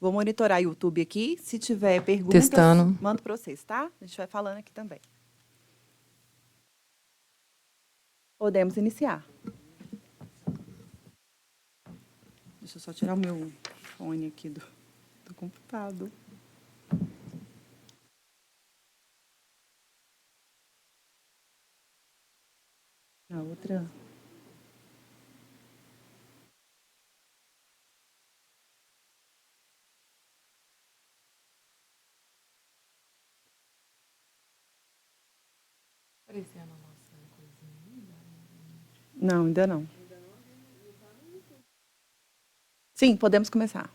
Vou monitorar o YouTube aqui. Se tiver perguntas, Testando. mando para vocês, tá? A gente vai falando aqui também. Podemos iniciar. Deixa eu só tirar o meu fone aqui do computador. A outra... Não, ainda não. Sim, podemos começar.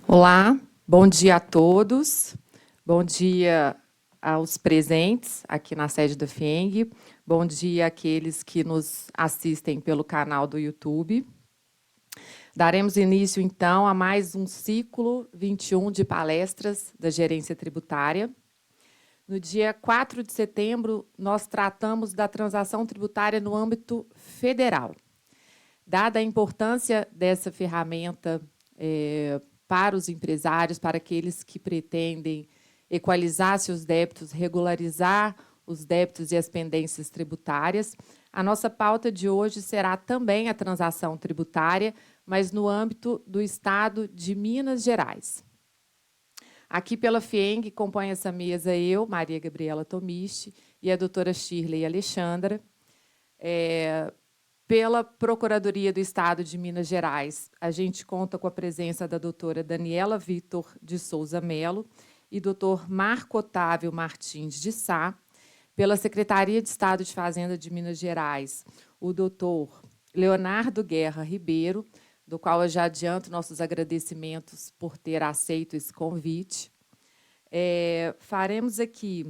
Olá, bom dia a todos. Bom dia aos presentes aqui na sede da FIENG. Bom dia àqueles que nos assistem pelo canal do YouTube. Daremos início, então, a mais um ciclo 21 de palestras da Gerência Tributária. No dia 4 de setembro, nós tratamos da transação tributária no âmbito federal. Dada a importância dessa ferramenta para os empresários, para aqueles que pretendem equalizar seus débitos, regularizar os débitos e as pendências tributárias, a nossa pauta de hoje será também a transação tributária, mas no âmbito do Estado de Minas Gerais. Aqui pela FIENG compõe essa mesa eu, Maria Gabriela Tomichi, e a doutora Shirley Alexandra. Pela Procuradoria do Estado de Minas Gerais, a gente conta com a presença da doutora Daniela Vitor de Souza Melo e doutor Marco Otávio Martins de Sá. Pela Secretaria de Estado de Fazenda de Minas Gerais, o doutor Leonardo Guerra Ribeiro, do qual eu já adianto nossos agradecimentos por ter aceito esse convite. Faremos aqui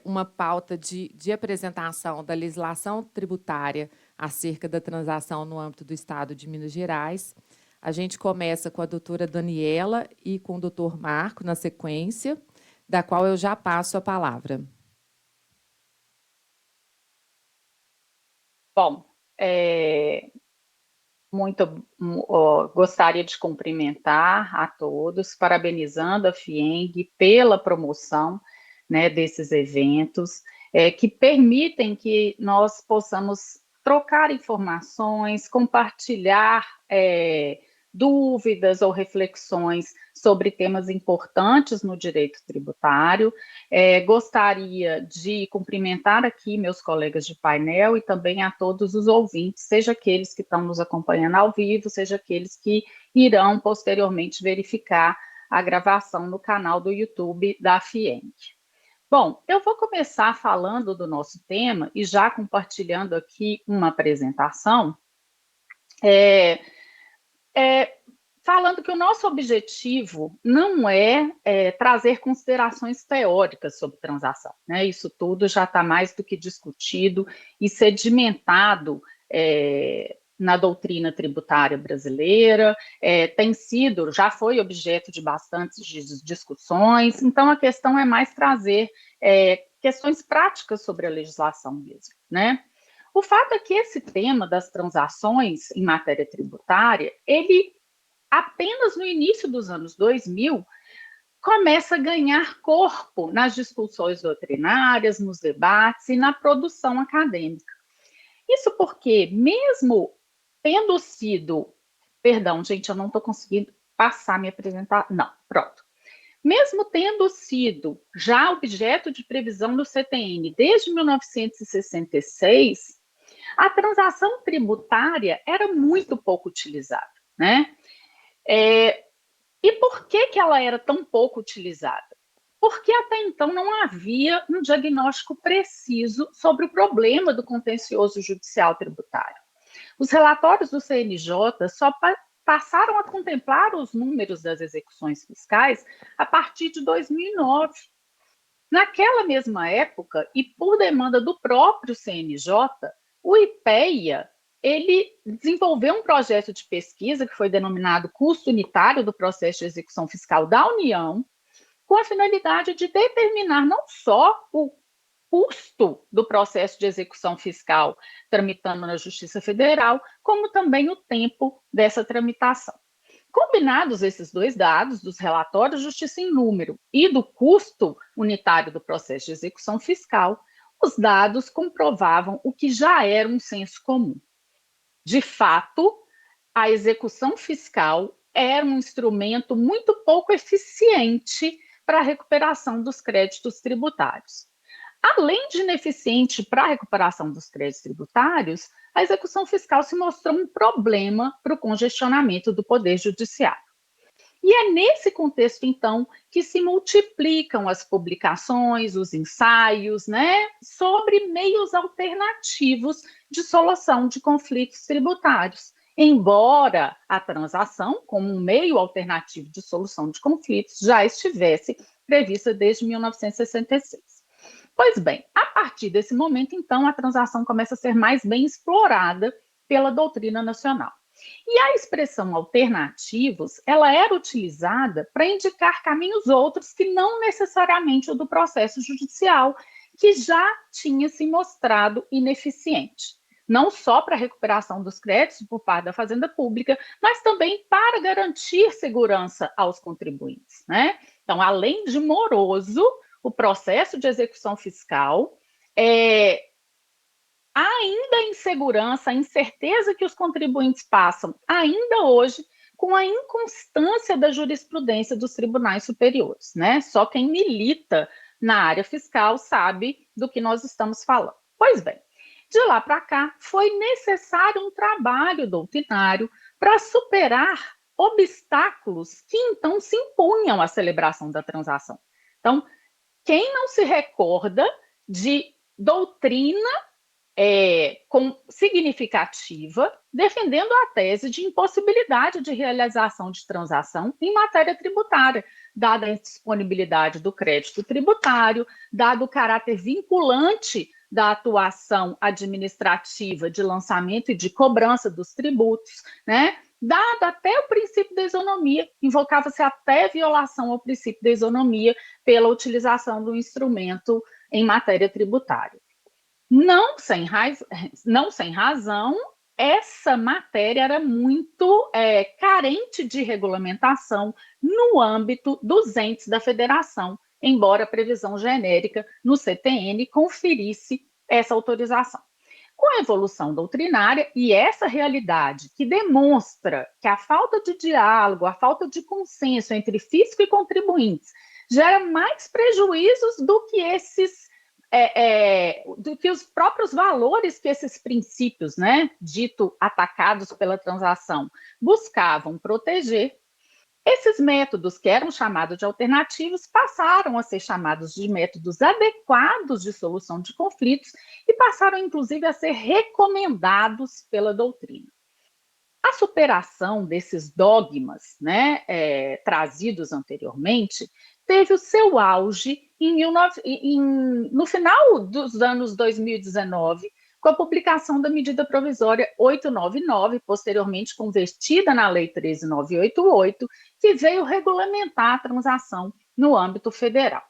uma pauta de apresentação da legislação tributária acerca da transação no âmbito do Estado de Minas Gerais. A gente começa com a doutora Daniela e com o doutor Marco, na sequência, da qual eu já passo a palavra. Bom, gostaria de cumprimentar a todos, parabenizando a FIENG pela promoção, né, desses eventos, que permitem que nós possamos trocar informações, compartilhar dúvidas ou reflexões sobre temas importantes no direito tributário. Gostaria de cumprimentar aqui meus colegas de painel e também a todos os ouvintes, seja aqueles que estão nos acompanhando ao vivo, seja aqueles que irão posteriormente verificar a gravação no canal do YouTube da FIENG. Bom, eu vou começar falando do nosso tema e já compartilhando aqui uma apresentação, falando que o nosso objetivo não é trazer considerações teóricas sobre transação, né? Isso tudo já está mais do que discutido e sedimentado na doutrina tributária brasileira, já foi objeto de bastantes discussões, então a questão é mais trazer questões práticas sobre a legislação mesmo, né? O fato é que esse tema das transações em matéria tributária, ele apenas no início dos anos 2000, começa a ganhar corpo nas discussões doutrinárias, nos debates e na produção acadêmica. Isso porque, mesmo tendo sido... Perdão, gente, eu não estou conseguindo passar minha apresentação. Não, pronto. Mesmo tendo sido já objeto de previsão do CTN desde 1966, a transação tributária era muito pouco utilizada, né? E por que ela era tão pouco utilizada? Porque até então não havia um diagnóstico preciso sobre o problema do contencioso judicial tributário. Os relatórios do CNJ só passaram a contemplar os números das execuções fiscais a partir de 2009. Naquela mesma época, e por demanda do próprio CNJ, o IPEA ele desenvolveu um projeto de pesquisa que foi denominado Custo Unitário do Processo de Execução Fiscal da União, com a finalidade de determinar não só o custo do processo de execução fiscal tramitando na Justiça Federal, como também o tempo dessa tramitação. Combinados esses dois dados, dos relatórios de justiça em número e do custo unitário do processo de execução fiscal, os dados comprovavam o que já era um senso comum. De fato, a execução fiscal era um instrumento muito pouco eficiente para a recuperação dos créditos tributários. Além de ineficiente para a recuperação dos créditos tributários, a execução fiscal se mostrou um problema para o congestionamento do Poder Judiciário. E é nesse contexto, então, que se multiplicam as publicações, os ensaios, sobre meios alternativos de solução de conflitos tributários. Embora a transação, como um meio alternativo de solução de conflitos, já estivesse prevista desde 1966. Pois bem, a partir desse momento, então, a transação começa a ser mais bem explorada pela doutrina nacional. E a expressão alternativos, ela era utilizada para indicar caminhos outros que não necessariamente o do processo judicial, que já tinha se mostrado ineficiente. Não só para a recuperação dos créditos por parte da Fazenda Pública, mas também para garantir segurança aos contribuintes, Então, além de moroso, o processo de execução fiscal ainda a insegurança, a incerteza que os contribuintes passam, ainda hoje, com a inconstância da jurisprudência dos tribunais superiores, Só quem milita na área fiscal sabe do que nós estamos falando. Pois bem, de lá para cá, foi necessário um trabalho doutrinário para superar obstáculos que então se impunham à celebração da transação. Então, quem não se recorda de doutrina significativa, defendendo a tese de impossibilidade de realização de transação em matéria tributária, dada a indisponibilidade do crédito tributário, dado o caráter vinculante da atuação administrativa de lançamento e de cobrança dos tributos, dado até o princípio da isonomia, invocava-se até violação ao princípio da isonomia pela utilização do instrumento em matéria tributária. Não sem razão, essa matéria era muito carente de regulamentação no âmbito dos entes da federação, embora a previsão genérica no CTN conferisse essa autorização. Com a evolução doutrinária e essa realidade que demonstra que a falta de diálogo, a falta de consenso entre fisco e contribuintes gera mais prejuízos do que do que os próprios valores que esses princípios, dito atacados pela transação, buscavam proteger, esses métodos que eram chamados de alternativos passaram a ser chamados de métodos adequados de solução de conflitos e passaram, inclusive, a ser recomendados pela doutrina. A superação desses dogmas, trazidos anteriormente, teve o seu auge no final dos anos 2019, com a publicação da medida provisória 899, posteriormente convertida na Lei 13.988, que veio regulamentar a transação no âmbito federal.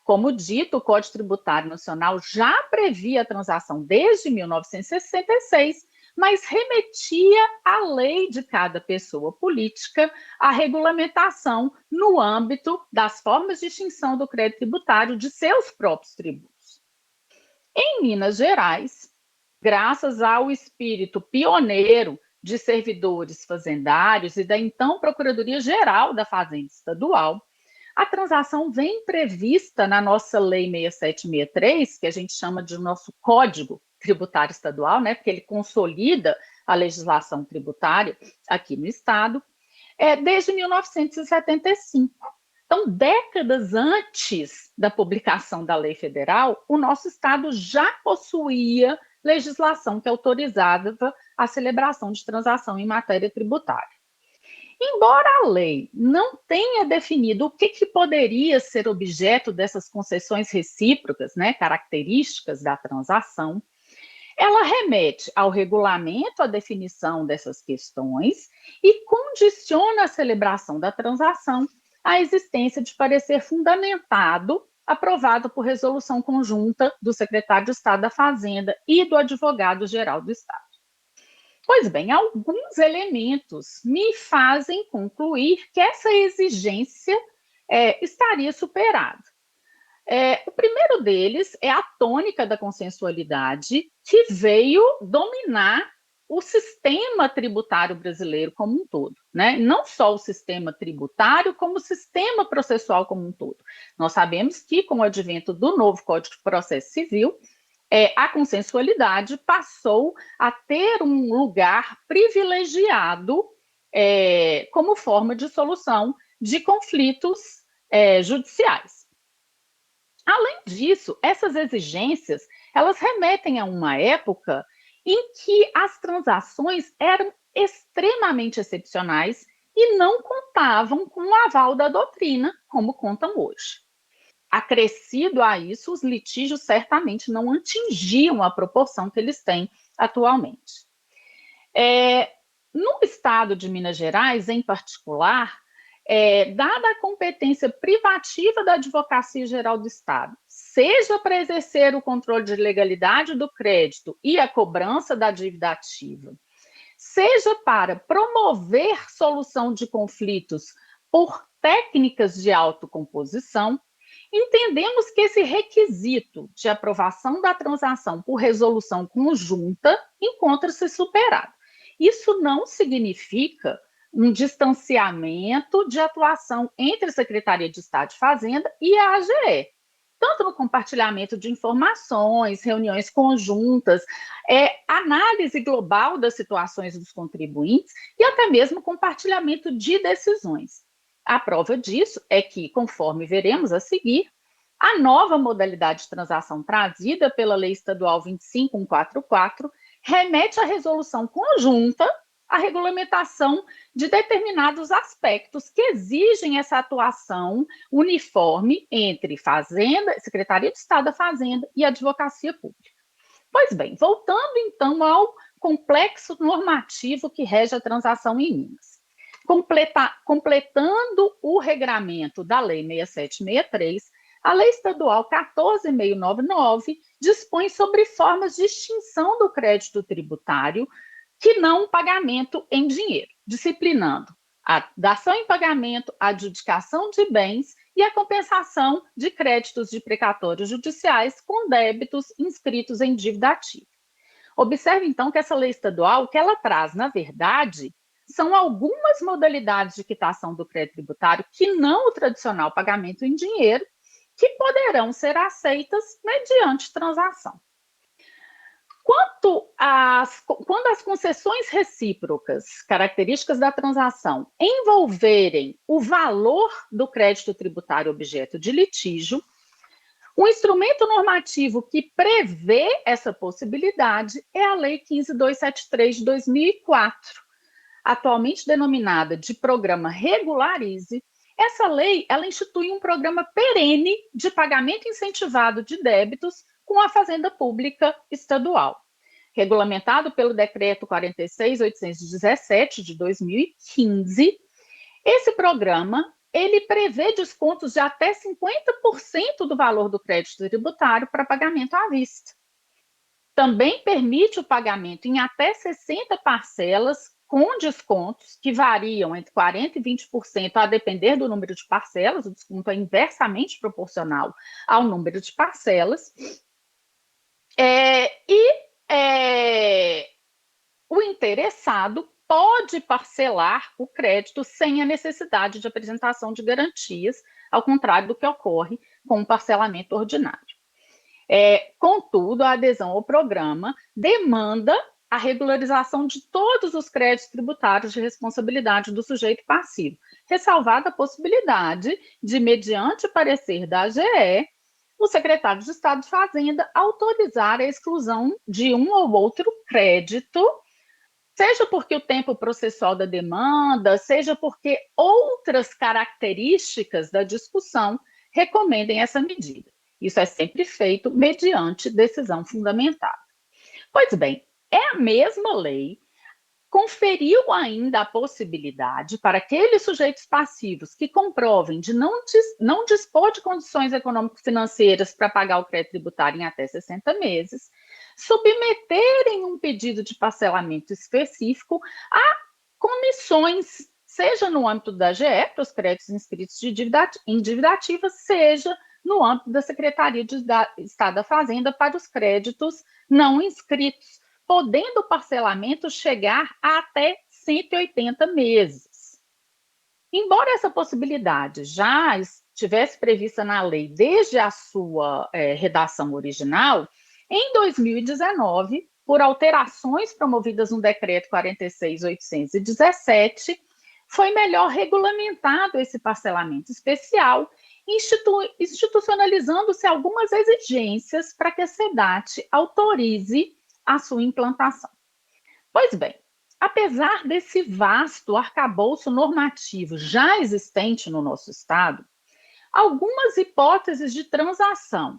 Como dito, o Código Tributário Nacional já previa a transação desde 1966, mas remetia à lei de cada pessoa política a regulamentação no âmbito das formas de extinção do crédito tributário de seus próprios tributos. Em Minas Gerais, graças ao espírito pioneiro de servidores fazendários e da então Procuradoria-Geral da Fazenda Estadual, a transação vem prevista na nossa Lei 6763, que a gente chama de nosso Código Tributário Estadual, porque ele consolida a legislação tributária aqui no Estado, desde 1975. Então, décadas antes da publicação da lei federal, o nosso Estado já possuía legislação que autorizava a celebração de transação em matéria tributária. Embora a lei não tenha definido o que poderia ser objeto dessas concessões recíprocas, características da transação, ela remete ao regulamento a definição dessas questões e condiciona a celebração da transação à existência de parecer fundamentado aprovado por resolução conjunta do secretário de Estado da Fazenda e do advogado-geral do Estado. Pois bem, alguns elementos me fazem concluir que essa exigência estaria superada. O primeiro deles é a tônica da consensualidade, que veio dominar o sistema tributário brasileiro como um todo, né? Não só o sistema tributário, como o sistema processual como um todo. Nós sabemos que, com o advento do novo Código de Processo Civil, a consensualidade passou a ter um lugar privilegiado como forma de solução de conflitos judiciais. Além disso, essas exigências, elas remetem a uma época em que as transações eram extremamente excepcionais e não contavam com o aval da doutrina, como contam hoje. Acrescido a isso, os litígios certamente não atingiam a proporção que eles têm atualmente. No estado de Minas Gerais, em particular, dada a competência privativa da Advocacia Geral do Estado, seja para exercer o controle de legalidade do crédito e a cobrança da dívida ativa, seja para promover solução de conflitos por técnicas de autocomposição, entendemos que esse requisito de aprovação da transação por resolução conjunta encontra-se superado. Isso não significa um distanciamento de atuação entre a Secretaria de Estado de Fazenda e a AGE, tanto no compartilhamento de informações, reuniões conjuntas, análise global das situações dos contribuintes e até mesmo compartilhamento de decisões. A prova disso é que, conforme veremos a seguir, a nova modalidade de transação trazida pela Lei Estadual 25144 remete à resolução conjunta, à regulamentação de determinados aspectos que exigem essa atuação uniforme entre Fazenda, Secretaria de Estado da Fazenda e Advocacia Pública. Pois bem, voltando então ao complexo normativo que rege a transação em Minas. Completando o regramento da Lei 6763, a Lei Estadual 14.699 dispõe sobre formas de extinção do crédito tributário que não pagamento em dinheiro, disciplinando a dação em pagamento, a adjudicação de bens e a compensação de créditos de precatórios judiciais com débitos inscritos em dívida ativa. Observe, então, que essa lei estadual, o que ela traz, na verdade, são algumas modalidades de quitação do crédito tributário que não o tradicional pagamento em dinheiro, que poderão ser aceitas mediante transação. Quando as concessões recíprocas, características da transação, envolverem o valor do crédito tributário objeto de litígio, o instrumento normativo que prevê essa possibilidade é a Lei 15.273 de 2004, atualmente denominada de Programa Regularize. Essa lei, ela institui um programa perene de pagamento incentivado de débitos com a Fazenda Pública Estadual, regulamentado pelo Decreto 46.817 de 2015. Esse programa, ele prevê descontos de até 50% do valor do crédito tributário para pagamento à vista. Também permite o pagamento em até 60 parcelas com descontos que variam entre 40% e 20% a depender do número de parcelas. O desconto é inversamente proporcional ao número de parcelas. O interessado pode parcelar o crédito sem a necessidade de apresentação de garantias, ao contrário do que ocorre com o parcelamento ordinário. Contudo, a adesão ao programa demanda a regularização de todos os créditos tributários de responsabilidade do sujeito passivo, ressalvada a possibilidade de, mediante parecer da AGE, o secretário de Estado de Fazenda autorizar a exclusão de um ou outro crédito, seja porque o tempo processual da demanda, seja porque outras características da discussão recomendem essa medida. Isso é sempre feito mediante decisão fundamentada. Pois bem, é a mesma lei conferiu ainda a possibilidade para aqueles sujeitos passivos que comprovem de não dispor de condições econômico-financeiras para pagar o crédito tributário em até 60 meses, submeterem um pedido de parcelamento específico a comissões, seja no âmbito da GE, para os créditos inscritos em dívida ativa, seja no âmbito da Secretaria de Estado da Fazenda para os créditos não inscritos, podendo o parcelamento chegar a até 180 meses. Embora essa possibilidade já estivesse prevista na lei desde a sua redação original, em 2019, por alterações promovidas no Decreto 46.817, foi melhor regulamentado esse parcelamento especial, institucionalizando-se algumas exigências para que a SEDAT autorize a sua implantação. Pois bem, apesar desse vasto arcabouço normativo já existente no nosso Estado, algumas hipóteses de transação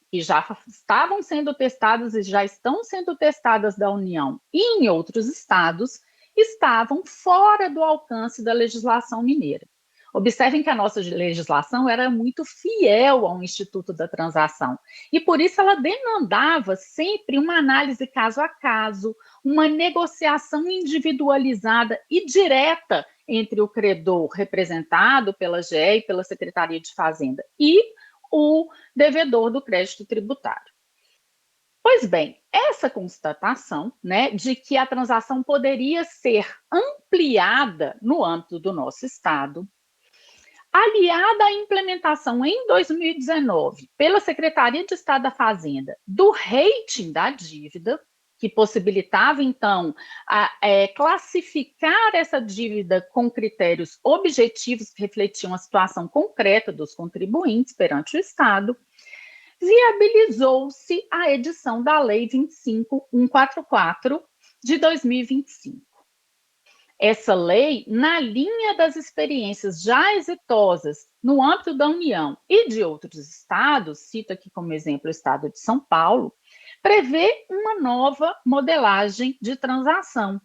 que já estavam sendo testadas e já estão sendo testadas da União e em outros estados, estavam fora do alcance da legislação mineira. Observem que a nossa legislação era muito fiel ao Instituto da Transação e, por isso, ela demandava sempre uma análise caso a caso, uma negociação individualizada e direta entre o credor representado pela GE e pela Secretaria de Fazenda e o devedor do crédito tributário. Pois bem, essa constatação, de que a transação poderia ser ampliada no âmbito do nosso Estado, aliada à implementação em 2019 pela Secretaria de Estado da Fazenda do rating da dívida, que possibilitava, então, classificar essa dívida com critérios objetivos que refletiam a situação concreta dos contribuintes perante o Estado, viabilizou-se a edição da Lei 25.144 de 2025. Essa lei, na linha das experiências já exitosas no âmbito da União e de outros estados, cito aqui como exemplo o estado de São Paulo, prevê uma nova modelagem de transação.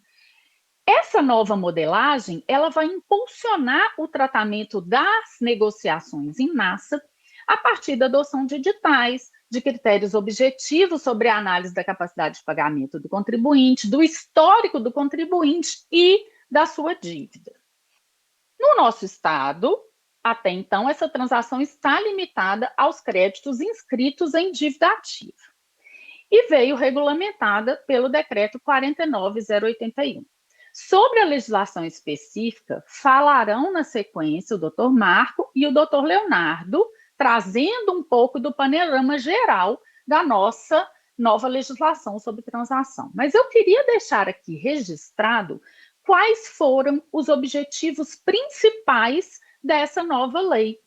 Essa nova modelagem, ela vai impulsionar o tratamento das negociações em massa a partir da adoção de editais, de critérios objetivos sobre a análise da capacidade de pagamento do contribuinte, do histórico do contribuinte e da sua dívida. No nosso estado, até então, essa transação está limitada aos créditos inscritos em dívida ativa e veio regulamentada pelo Decreto 49.081. Sobre a legislação específica, falarão na sequência o Dr. Marco e o Dr. Leonardo, trazendo um pouco do panorama geral da nossa nova legislação sobre transação. Mas eu queria deixar aqui registrado quais foram os objetivos principais dessa nova lei.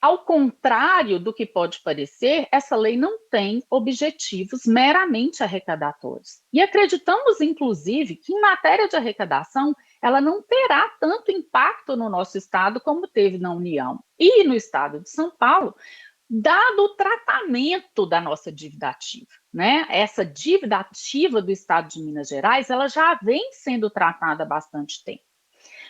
Ao contrário do que pode parecer, essa lei não tem objetivos meramente arrecadatórios. E acreditamos, inclusive, que em matéria de arrecadação, ela não terá tanto impacto no nosso estado como teve na União e no estado de São Paulo, dado o tratamento da nossa dívida ativa, Essa dívida ativa do estado de Minas Gerais, ela já vem sendo tratada há bastante tempo.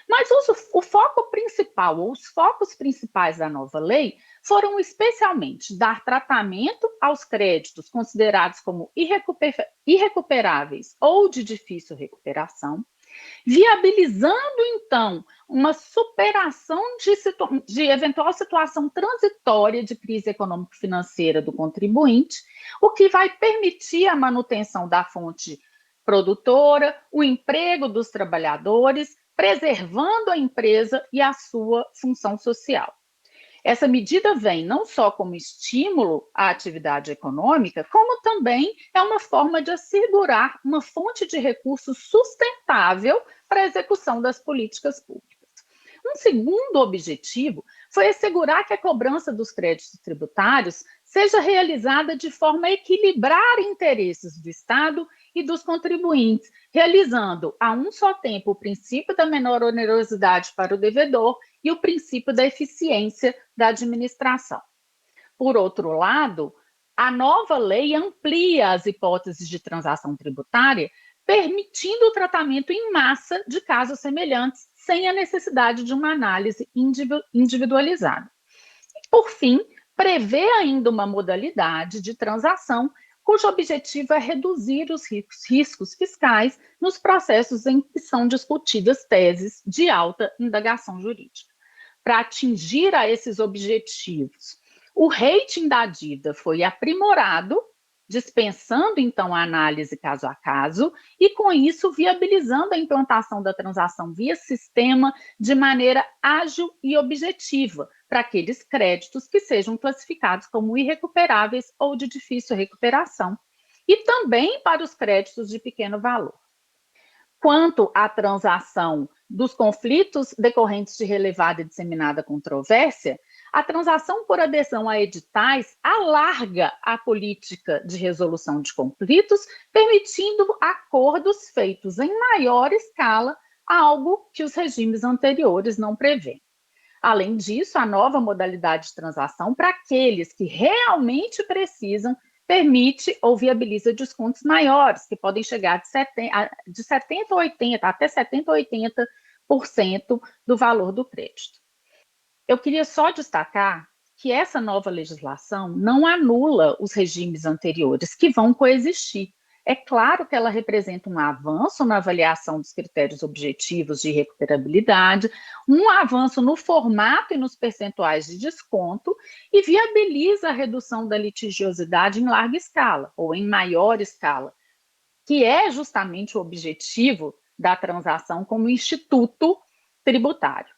Mas o foco principal, ou os focos principais da nova lei, foram especialmente dar tratamento aos créditos considerados como irrecuperáveis ou de difícil recuperação, viabilizando, então, uma superação de eventual situação transitória de crise econômico-financeira do contribuinte, o que vai permitir a manutenção da fonte produtora, o emprego dos trabalhadores, preservando a empresa e a sua função social. Essa medida vem não só como estímulo à atividade econômica, como também é uma forma de assegurar uma fonte de recursos sustentável para a execução das políticas públicas. Um segundo objetivo foi assegurar que a cobrança dos créditos tributários seja realizada de forma a equilibrar interesses do Estado e dos contribuintes, realizando a um só tempo o princípio da menor onerosidade para o devedor e o princípio da eficiência da administração. Por outro lado, a nova lei amplia as hipóteses de transação tributária, permitindo o tratamento em massa de casos semelhantes, sem a necessidade de uma análise individualizada. E, por fim, prevê ainda uma modalidade de transação cujo objetivo é reduzir os riscos fiscais nos processos em que são discutidas teses de alta indagação jurídica. Para atingir a esses objetivos, o rating da dívida foi aprimorado, dispensando, então, a análise caso a caso, e, com isso, viabilizando a implantação da transação via sistema de maneira ágil e objetiva, para aqueles créditos que sejam classificados como irrecuperáveis ou de difícil recuperação, e também para os créditos de pequeno valor. Quanto à transação dos conflitos decorrentes de relevada e disseminada controvérsia, a transação por adesão a editais alarga a política de resolução de conflitos, permitindo acordos feitos em maior escala, algo que os regimes anteriores não prevêem. Além disso, a nova modalidade de transação, para aqueles que realmente precisam, permite ou viabiliza descontos maiores, que podem chegar de 70% a 80%, até 70% a 80% do valor do crédito. Eu queria só destacar que essa nova legislação não anula os regimes anteriores, que vão coexistir. É claro que ela representa um avanço na avaliação dos critérios objetivos de recuperabilidade, um avanço no formato e nos percentuais de desconto e viabiliza a redução da litigiosidade em larga escala, ou em maior escala, que é justamente o objetivo da transação como instituto tributário.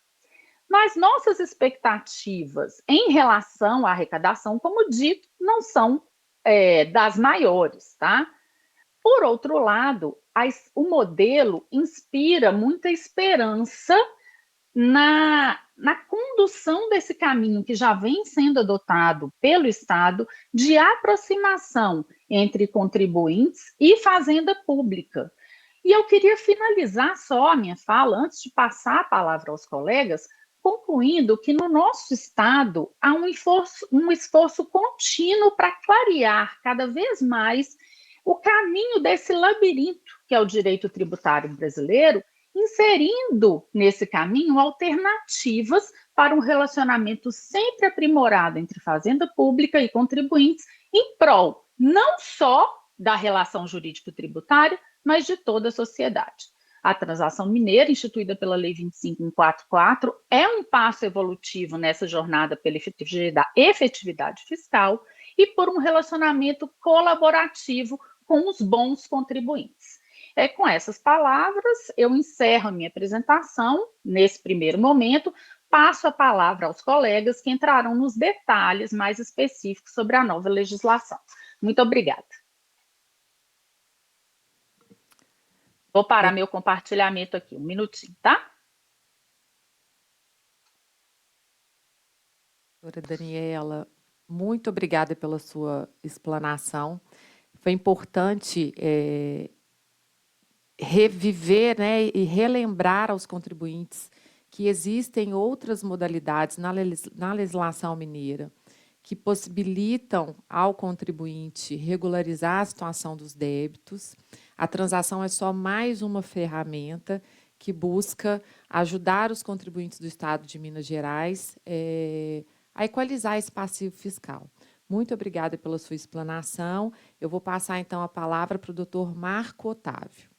Mas nossas expectativas em relação à arrecadação, como dito, não são das maiores, tá? Por outro lado, o modelo inspira muita esperança na condução desse caminho que já vem sendo adotado pelo Estado de aproximação entre contribuintes e fazenda pública. E eu queria finalizar só a minha fala, antes de passar a palavra aos colegas, concluindo que no nosso Estado há um esforço contínuo para clarear cada vez mais o caminho desse labirinto que é o direito tributário brasileiro, inserindo nesse caminho alternativas para um relacionamento sempre aprimorado entre fazenda pública e contribuintes, em prol não só da relação jurídico-tributária, mas de toda a sociedade. A transação mineira, instituída pela Lei 25144, é um passo evolutivo nessa jornada pela efetividade fiscal e por um relacionamento colaborativo com os bons contribuintes. Com essas palavras, eu encerro a minha apresentação nesse primeiro momento, passo a palavra aos colegas que entrarão nos detalhes mais específicos sobre a nova legislação. Muito obrigada. Vou parar meu compartilhamento aqui, um minutinho, tá? Doutora Daniela, muito obrigada pela sua explanação. Foi importante reviver, né, e relembrar aos contribuintes que existem outras modalidades na legislação mineira que possibilitam ao contribuinte regularizar a situação dos débitos. A transação é só mais uma ferramenta que busca ajudar os contribuintes do Estado de Minas Gerais a equalizar esse passivo fiscal. Muito obrigada pela sua explanação. Eu vou passar, então, a palavra para o doutor Marco Otávio.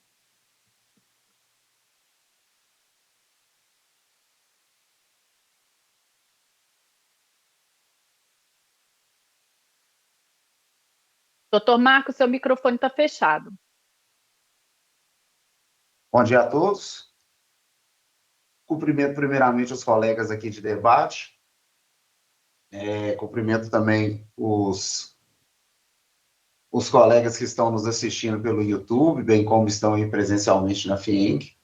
Doutor Marco, seu microfone está fechado. Bom dia a todos. Cumprimento primeiramente os colegas aqui de debate. Cumprimento também os colegas que estão nos assistindo pelo YouTube, bem como estão aí presencialmente na FIENG.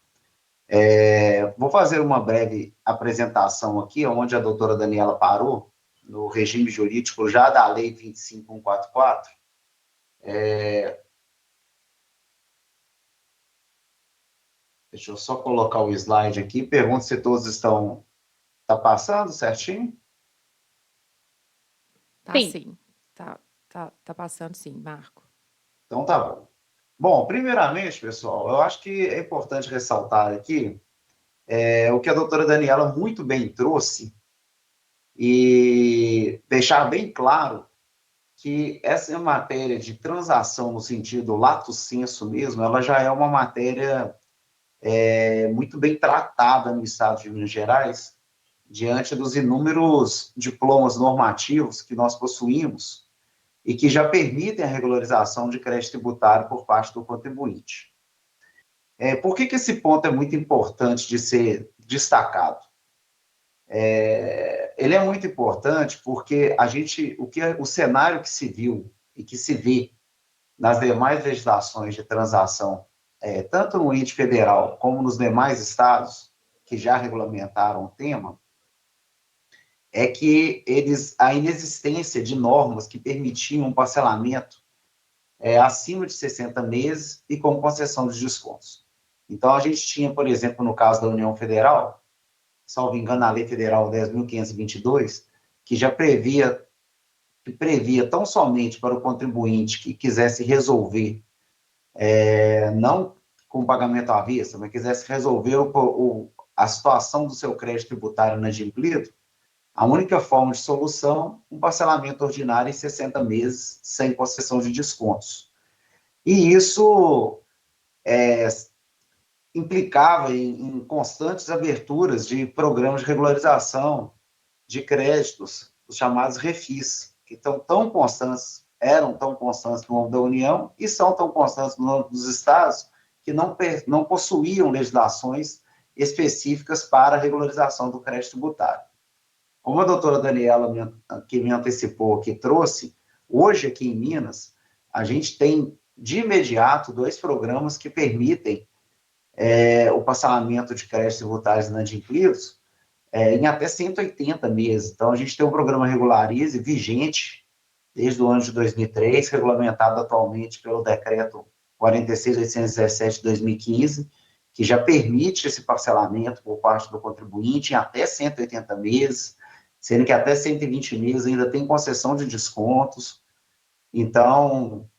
Vou fazer uma breve apresentação aqui, onde a doutora Daniela parou, no regime jurídico já da Lei 25144. Deixa eu só colocar o slide aqui. Pergunto se todos estão... Está passando certinho? Tá, sim. Tá passando, sim, Marco. Então, tá bom. Bom, primeiramente, pessoal, eu acho que é importante ressaltar aqui o que a doutora Daniela muito bem trouxe e deixar bem claro que essa matéria de transação no sentido lato sensu mesmo, ela já é uma matéria muito bem tratada no estado de Minas Gerais, diante dos inúmeros diplomas normativos que nós possuímos e que já permitem a regularização de crédito tributário por parte do contribuinte. Por que esse ponto é muito importante de ser destacado? Ele é muito importante porque o cenário que se viu e que se vê nas demais legislações de transação, tanto no ente federal como nos demais estados que já regulamentaram o tema, é que a inexistência de normas que permitiam um parcelamento acima de 60 meses e com concessão de descontos. Então, a gente tinha, por exemplo, no caso da União Federal, salvo engano, a Lei Federal 10.522, que já previa tão somente para o contribuinte que quisesse resolver, não com pagamento à vista, mas quisesse resolver a situação do seu crédito tributário inadimplido, a única forma de solução, um parcelamento ordinário em 60 meses, sem concessão de descontos. E isso implicava em constantes aberturas de programas de regularização de créditos, os chamados refis, que eram tão constantes no âmbito da União e são tão constantes no âmbito dos estados que não possuíam legislações específicas para a regularização do crédito tributário. Como a doutora Daniela, que me antecipou, que trouxe, hoje aqui em Minas, a gente tem de imediato 2 programas que permitem o parcelamento de créditos tributários inadimplidos em até 180 meses. Então, a gente tem o programa Regularize, vigente desde o ano de 2003, regulamentado atualmente pelo decreto 46.817 de 2015, que já permite esse parcelamento por parte do contribuinte em até 180 meses, sendo que até 120 meses ainda tem concessão de descontos. Então,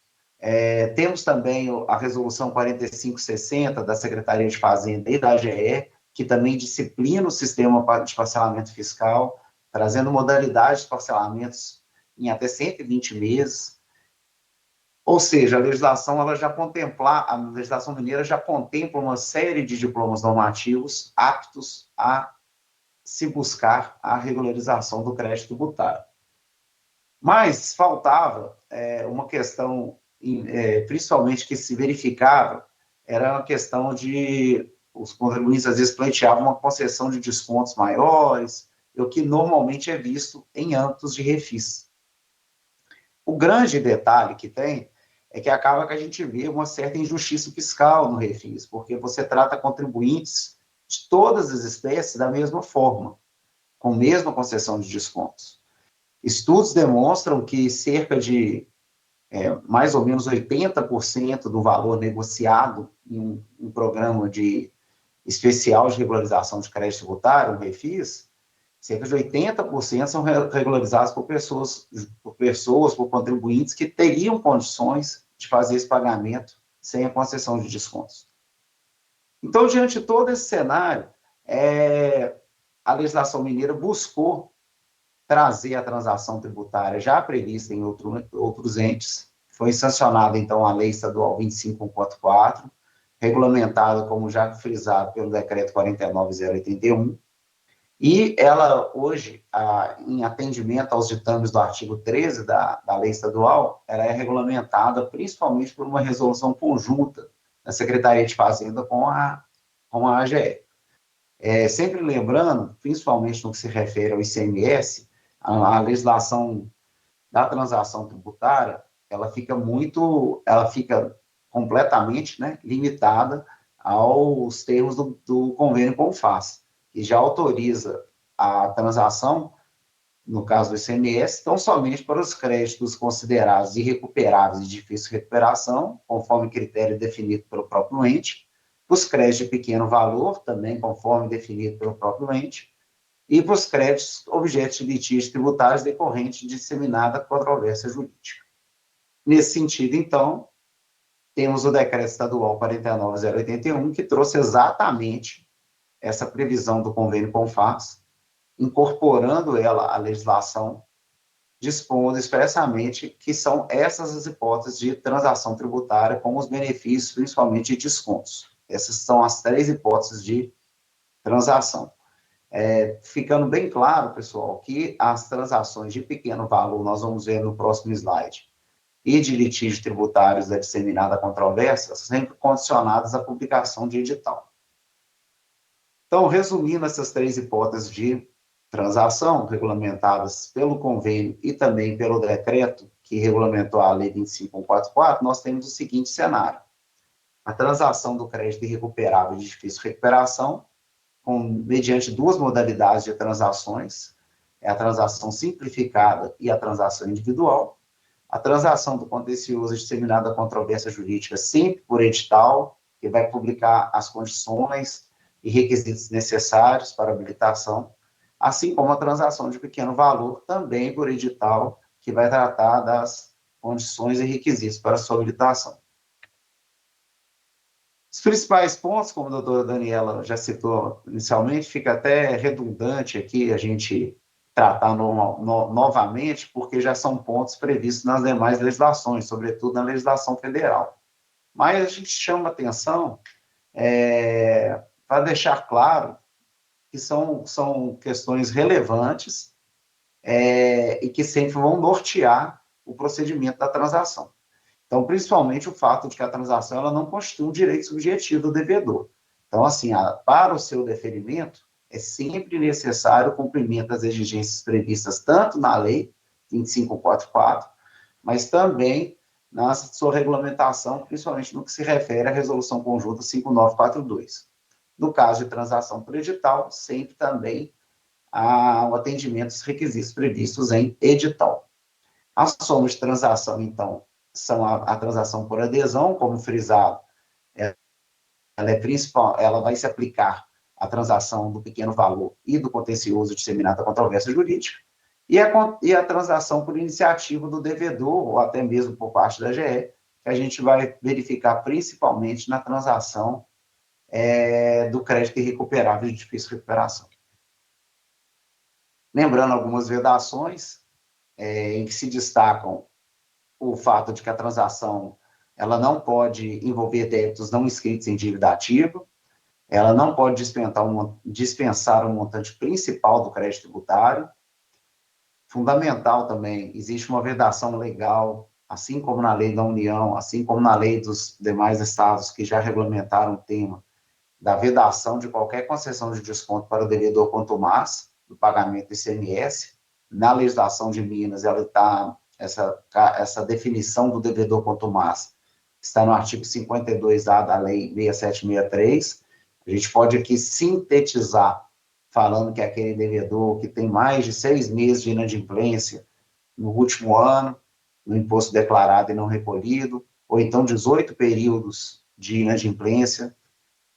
temos também a resolução 4560 da Secretaria de Fazenda e da AGE, que também disciplina o sistema de parcelamento fiscal, trazendo modalidades de parcelamentos em até 120 meses. Ou seja, a legislação mineira já contempla uma série de diplomas normativos aptos a se buscar a regularização do crédito tributário. Mas faltava uma questão, principalmente que se verificava, era a questão de os contribuintes às vezes pleiteavam uma concessão de descontos maiores, o que normalmente é visto em âmbitos de refis. O grande detalhe que tem é que acaba que a gente vê uma certa injustiça fiscal no refis, porque você trata contribuintes de todas as espécies da mesma forma, com a mesma concessão de descontos. Estudos demonstram que cerca de mais ou menos 80% do valor negociado em um programa especial de regularização de crédito tributário, um refis, cerca de 80% são regularizados por contribuintes que teriam condições de fazer esse pagamento sem a concessão de descontos. Então, diante de todo esse cenário, a legislação mineira buscou trazer a transação tributária já prevista em outros entes. Foi sancionada, então, a Lei Estadual 25144, regulamentada, como já frisado, pelo Decreto 49.081, e ela, hoje, em atendimento aos ditames do artigo 13 da Lei Estadual, ela é regulamentada principalmente por uma resolução conjunta da Secretaria de Fazenda com a AGE. Sempre lembrando, principalmente no que se refere ao ICMS, a legislação da transação tributária, ela fica completamente, né, limitada aos termos do convênio CONFAS, que já autoriza a transação, no caso do ICMS, tão somente para os créditos considerados irrecuperáveis e de difícil recuperação, conforme critério definido pelo próprio ente, os créditos de pequeno valor, também conforme definido pelo próprio ente, e para os créditos objetos de litígios tributários decorrentes de disseminada controvérsia jurídica. Nesse sentido, então, temos o decreto estadual 49.081, que trouxe exatamente essa previsão do convênio CONFAS, incorporando ela à legislação, dispondo expressamente que são essas as hipóteses de transação tributária com os benefícios, principalmente de descontos. Essas são as 3 hipóteses de transação. Ficando bem claro, pessoal, que as transações de pequeno valor, nós vamos ver no próximo slide, e de litígios tributários da disseminada controvérsia, sempre condicionadas à publicação de edital. Então, resumindo essas 3 hipóteses de transação, regulamentadas pelo convênio e também pelo decreto que regulamentou a Lei 25.144, nós temos o seguinte cenário: a transação do crédito irrecuperável de difícil recuperação, mediante 2 modalidades de transações, a transação simplificada e a transação individual. A transação do contencioso disseminada controvérsia jurídica, sempre por edital, que vai publicar as condições e requisitos necessários para habilitação, assim como a transação de pequeno valor, também por edital, que vai tratar das condições e requisitos para sua habilitação. Os principais pontos, como a doutora Daniela já citou inicialmente, fica até redundante aqui a gente tratar novamente, porque já são pontos previstos nas demais legislações, sobretudo na legislação federal. Mas a gente chama atenção para deixar claro que são questões relevantes e que sempre vão nortear o procedimento da transação. Então, principalmente o fato de que a transação ela não constitui um direito subjetivo do devedor. Então, assim, para o seu deferimento, é sempre necessário o cumprimento das exigências previstas tanto na Lei 25.144, mas também na sua regulamentação, principalmente no que se refere à Resolução Conjunta 5942. No caso de transação por edital, sempre também há o atendimento dos requisitos previstos em edital. As formas de transação, então, são a transação por adesão, como frisado, ela é principal, ela vai se aplicar à transação do pequeno valor e do contencioso disseminado à controvérsia jurídica, e a transação por iniciativa do devedor, ou até mesmo por parte da GE, que a gente vai verificar principalmente na transação do crédito irrecuperável de difícil recuperação. Lembrando algumas vedações, em que se destacam o fato de que a transação ela não pode envolver débitos não inscritos em dívida ativa, ela não pode dispensar o montante principal do crédito tributário. Fundamental também, existe uma vedação legal, assim como na lei da União, assim como na lei dos demais estados que já regulamentaram o tema, da vedação de qualquer concessão de desconto para o devedor contumaz, do pagamento do ICMS. Na legislação de Minas, ela está essa definição do devedor contumaz está no artigo 52A da Lei 6763. A gente pode aqui sintetizar, falando que é aquele devedor que tem mais de 6 meses de inadimplência no último ano, no imposto declarado e não recolhido, ou então 18 períodos de inadimplência.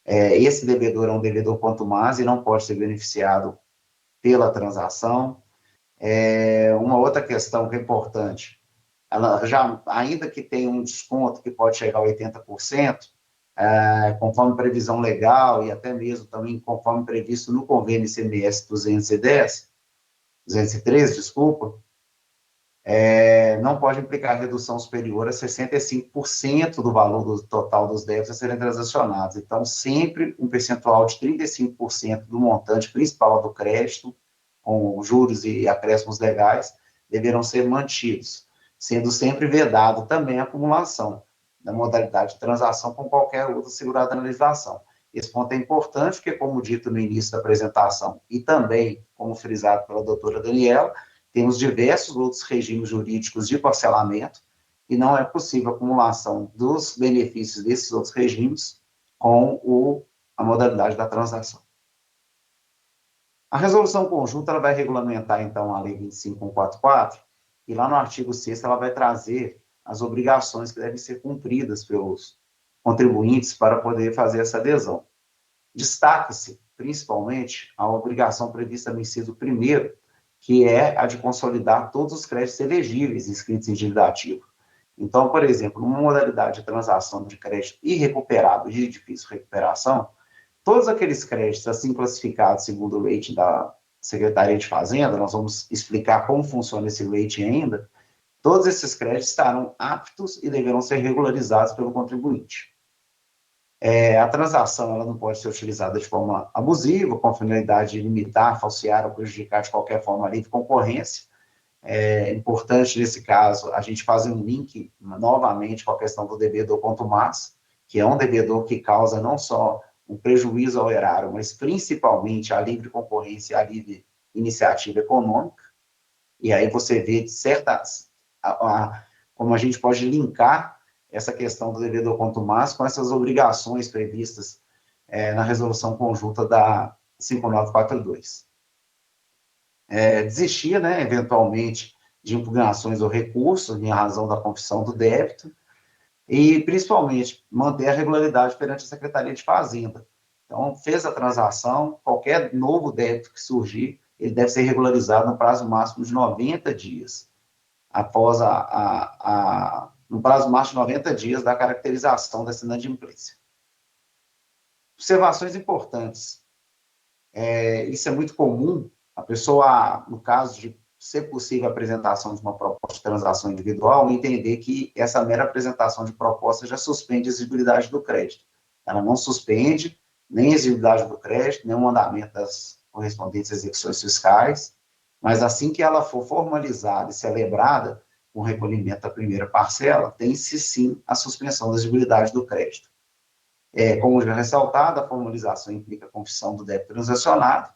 Esse devedor é um devedor contumaz e não pode ser beneficiado pela transação. Uma outra questão que é importante, ela já, ainda que tenha um desconto que pode chegar a 80%, conforme previsão legal e até mesmo também conforme previsto no convênio ICMS 213, desculpa, não pode implicar redução superior a 65% do valor do total dos débitos a serem transacionados. Então, sempre um percentual de 35% do montante principal do crédito, com juros e acréscimos legais, deverão ser mantidos, sendo sempre vedado também a acumulação da modalidade de transação com qualquer outra segurada na legislação. Esse ponto é importante, porque, como dito no início da apresentação, e também, como frisado pela doutora Daniela, temos diversos outros regimes jurídicos de parcelamento, e não é possível a acumulação dos benefícios desses outros regimes com a modalidade da transação. A resolução conjunta ela vai regulamentar, então, a Lei 25.144, e lá no artigo 6º ela vai trazer as obrigações que devem ser cumpridas pelos contribuintes para poder fazer essa adesão. Destaca-se, principalmente, a obrigação prevista no inciso 1º, que é a de consolidar todos os créditos elegíveis inscritos em dívida ativa. Então, por exemplo, uma modalidade de transação de crédito irrecuperável e de difícil recuperação, todos aqueles créditos assim classificados segundo o rating da Secretaria de Fazenda, nós vamos explicar como funciona esse rating ainda, todos esses créditos estarão aptos e deverão ser regularizados pelo contribuinte. A transação ela não pode ser utilizada de forma abusiva, com a finalidade de limitar, falsear ou prejudicar de qualquer forma a livre concorrência. É importante, nesse caso, a gente fazer um link, novamente, com a questão do devedor contumaz, que é um devedor que causa não só um prejuízo ao erário, mas principalmente a livre concorrência e a livre iniciativa econômica. E aí você vê como a gente pode linkar essa questão do devedor contumaz com essas obrigações previstas na resolução conjunta da 5942. Desistir, né, eventualmente, de impugnações ou recursos em razão da confissão do débito e, principalmente, manter a regularidade perante a Secretaria de Fazenda. Então, fez a transação, qualquer novo débito que surgir, ele deve ser regularizado no prazo máximo de 90 dias, após no prazo máximo de 90 dias da caracterização dessa inadimplência. Observações importantes. Isso é muito comum, a pessoa, no caso de ser possível a apresentação de uma proposta de transação individual, entender que essa mera apresentação de proposta já suspende a exigibilidade do crédito. Ela não suspende nem a exigibilidade do crédito, nem o andamento das correspondentes execuções fiscais, mas assim que ela for formalizada e celebrada com o recolhimento da primeira parcela, tem-se sim a suspensão da exigibilidade do crédito. Como já ressaltado, a formalização implica a confissão do débito transacionado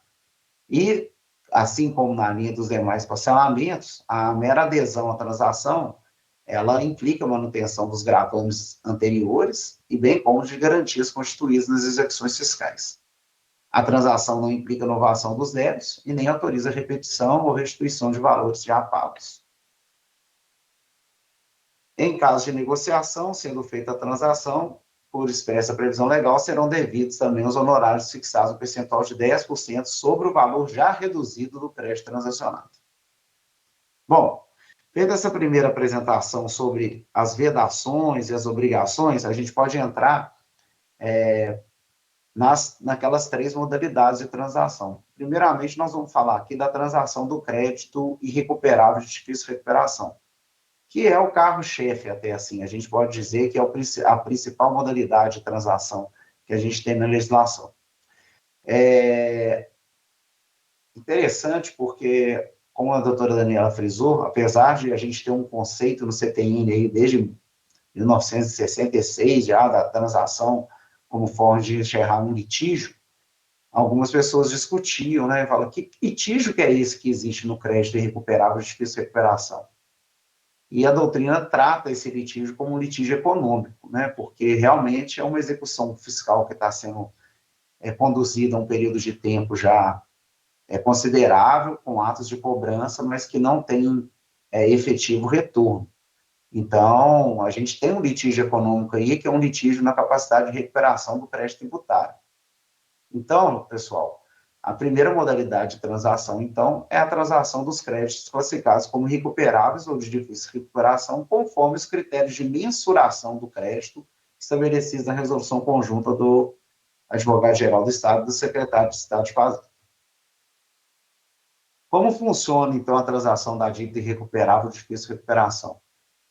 e, assim como na linha dos demais parcelamentos, a mera adesão à transação, ela implica a manutenção dos gravames anteriores e bem como de garantias constituídas nas execuções fiscais. A transação não implica novação dos débitos e nem autoriza repetição ou restituição de valores já pagos. Em caso de negociação, sendo feita a transação, por expressa previsão legal, serão devidos também os honorários fixados no percentual de 10% sobre o valor já reduzido do crédito transacionado. Bom, feita essa primeira apresentação sobre as vedações e as obrigações, a gente pode entrar naquelas 3 modalidades de transação. Primeiramente, nós vamos falar aqui da transação do crédito irrecuperável de difícil recuperação, que é o carro-chefe, até assim, a gente pode dizer que é a principal modalidade de transação que a gente tem na legislação. Interessante porque, como a doutora Daniela frisou, apesar de a gente ter um conceito no CTN aí desde 1966, já da transação como forma de encerrar um litígio, algumas pessoas discutiam, né, falam, que litígio que é esse que existe no crédito irrecuperável de difícil recuperação? E a doutrina trata esse litígio como um litígio econômico, né, porque realmente é uma execução fiscal que está sendo conduzida a um período de tempo já considerável, com atos de cobrança, mas que não tem efetivo retorno. Então, a gente tem um litígio econômico aí, que é um litígio na capacidade de recuperação do crédito tributário. Então, pessoal, a primeira modalidade de transação, então, é a transação dos créditos classificados como recuperáveis ou de difícil recuperação, conforme os critérios de mensuração do crédito estabelecidos na resolução conjunta do advogado-geral do Estado e do secretário de Estado de Fazenda. Como funciona, então, a transação da dívida irrecuperável de difícil recuperação?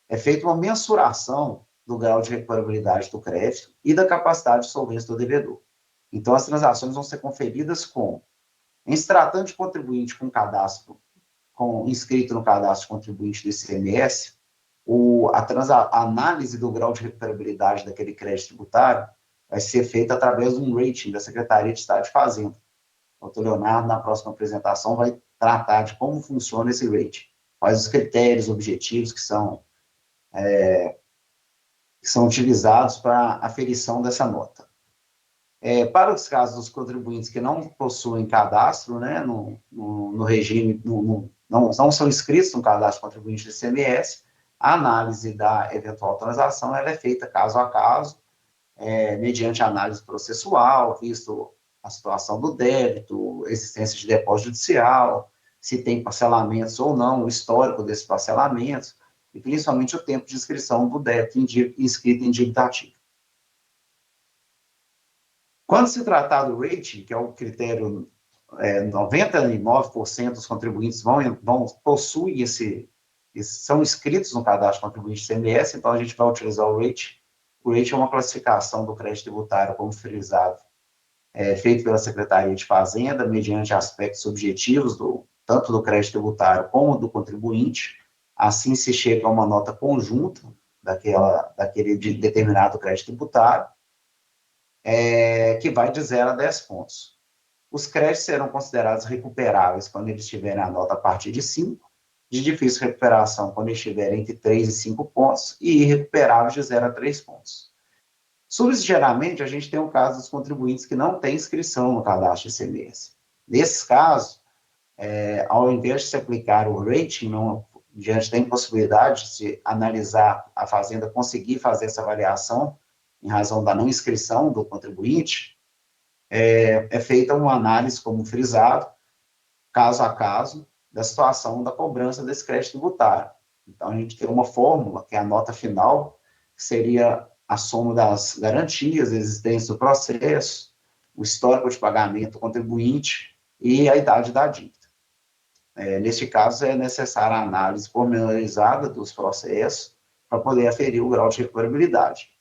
É feita uma mensuração do grau de recuperabilidade do crédito e da capacidade de solvência do devedor. Então, as transações vão ser conferidas com, em se tratando de contribuinte com cadastro, inscrito no cadastro de contribuinte do ICMS, a análise do grau de recuperabilidade daquele crédito tributário vai ser feita através de um rating da Secretaria de Estado de Fazenda. O doutor Leonardo, na próxima apresentação, vai tratar de como funciona esse rating, quais os critérios objetivos que são utilizados para a aferição dessa nota. Para os casos dos contribuintes que não possuem cadastro, né, no regime, não são inscritos no cadastro de contribuinte do ICMS, a análise da eventual transação ela é feita caso a caso, mediante análise processual, visto a situação do débito, existência de depósito judicial, se tem parcelamentos ou não, o histórico desses parcelamentos, e principalmente o tempo de inscrição do débito inscrito em dívida ativa. Quando se tratar do rating, que é o critério, 99% dos contribuintes possuem são inscritos no cadastro contribuinte CMS, então a gente vai utilizar o rating. O rating é uma classificação do crédito tributário, como frisado, feito pela Secretaria de Fazenda, mediante aspectos objetivos, tanto do crédito tributário como do contribuinte. Assim se chega a uma nota conjunta daquele determinado crédito tributário, que vai de 0 a 10 pontos. Os créditos serão considerados recuperáveis quando eles tiverem a nota a partir de 5, de difícil recuperação quando eles estiverem entre 3 e 5 pontos, e irrecuperáveis de 0 a 3 pontos. Subsidiariamente, a gente tem o caso dos contribuintes que não têm inscrição no cadastro ICMS. Nesses casos, ao invés de se aplicar o rating, diante da impossibilidade de se analisar a fazenda, conseguir fazer essa avaliação, em razão da não inscrição do contribuinte, é feita uma análise, como frisado, caso a caso, da situação da cobrança desse crédito tributário. Então, a gente tem uma fórmula, que é a nota final, que seria a soma das garantias existentes do processo, o histórico de pagamento do contribuinte e a idade da dívida. Neste caso, é necessária a análise pormenorizada dos processos para poder aferir o grau de recuperabilidade.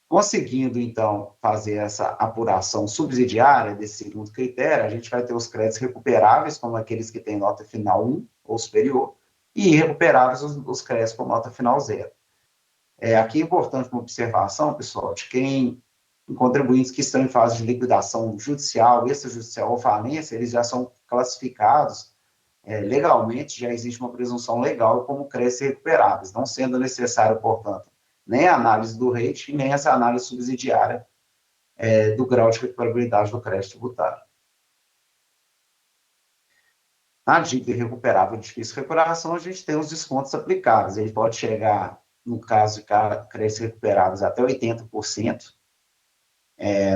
Conseguindo, então, fazer essa apuração subsidiária desse segundo critério, a gente vai ter os créditos recuperáveis, como aqueles que têm nota final 1 ou superior, e irrecuperáveis os créditos com nota final 0. Aqui é importante uma observação, pessoal, de quem contribuintes que estão em fase de liquidação judicial, extrajudicial ou falência, eles já são classificados legalmente, já existe uma presunção legal como créditos recuperáveis, não sendo necessário, portanto, nem a análise do rating, nem essa análise subsidiária do grau de recuperabilidade do crédito tributário. Na dívida irrecuperável de difícil recuperação, a gente tem os descontos aplicáveis. Ele pode chegar, no caso de créditos recuperáveis, até 80%,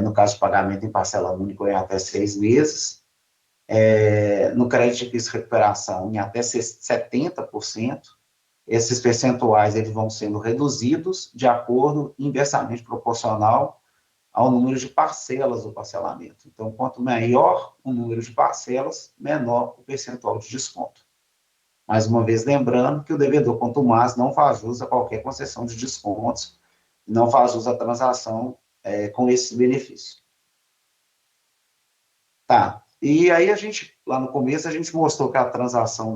no caso de pagamento em parcela única, em até 6 meses. No crédito de difícil recuperação, em até 70%. Esses percentuais eles vão sendo reduzidos de acordo inversamente proporcional ao número de parcelas do parcelamento. Então, quanto maior o número de parcelas, menor o percentual de desconto. Mais uma vez, lembrando que o devedor contumaz não faz jus a qualquer concessão de descontos, não faz jus à transação com esse benefício. Tá, e aí lá no começo, a gente mostrou que a transação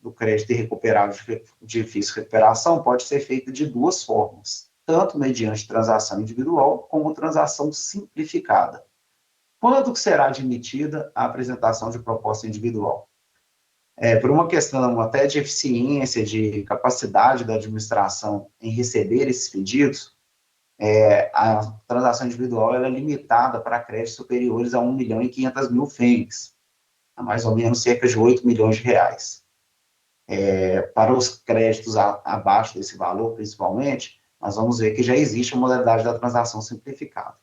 do crédito irrecuperável de difícil recuperação pode ser feita de duas formas, tanto mediante transação individual, como transação simplificada. Quando que será admitida a apresentação de proposta individual? Por uma questão até de eficiência, de capacidade da administração em receber esses pedidos, a transação individual ela é limitada para créditos superiores a 1.500.000 FENGs, a mais ou menos cerca de 8 milhões de reais. Para os créditos abaixo desse valor, principalmente, nós vamos ver que já existe a modalidade da transação simplificada.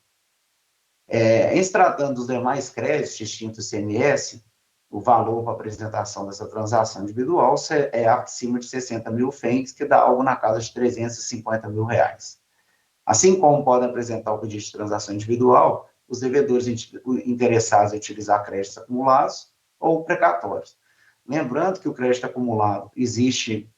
Em se tratando dos demais créditos distintos do ICMS, o valor para apresentação dessa transação individual é acima de 60.000 FENGs, que dá algo na casa de 350 mil reais. Assim como podem apresentar o pedido de transação individual, os devedores interessados em utilizar créditos acumulados ou precatórios. Lembrando que o crédito acumulado existe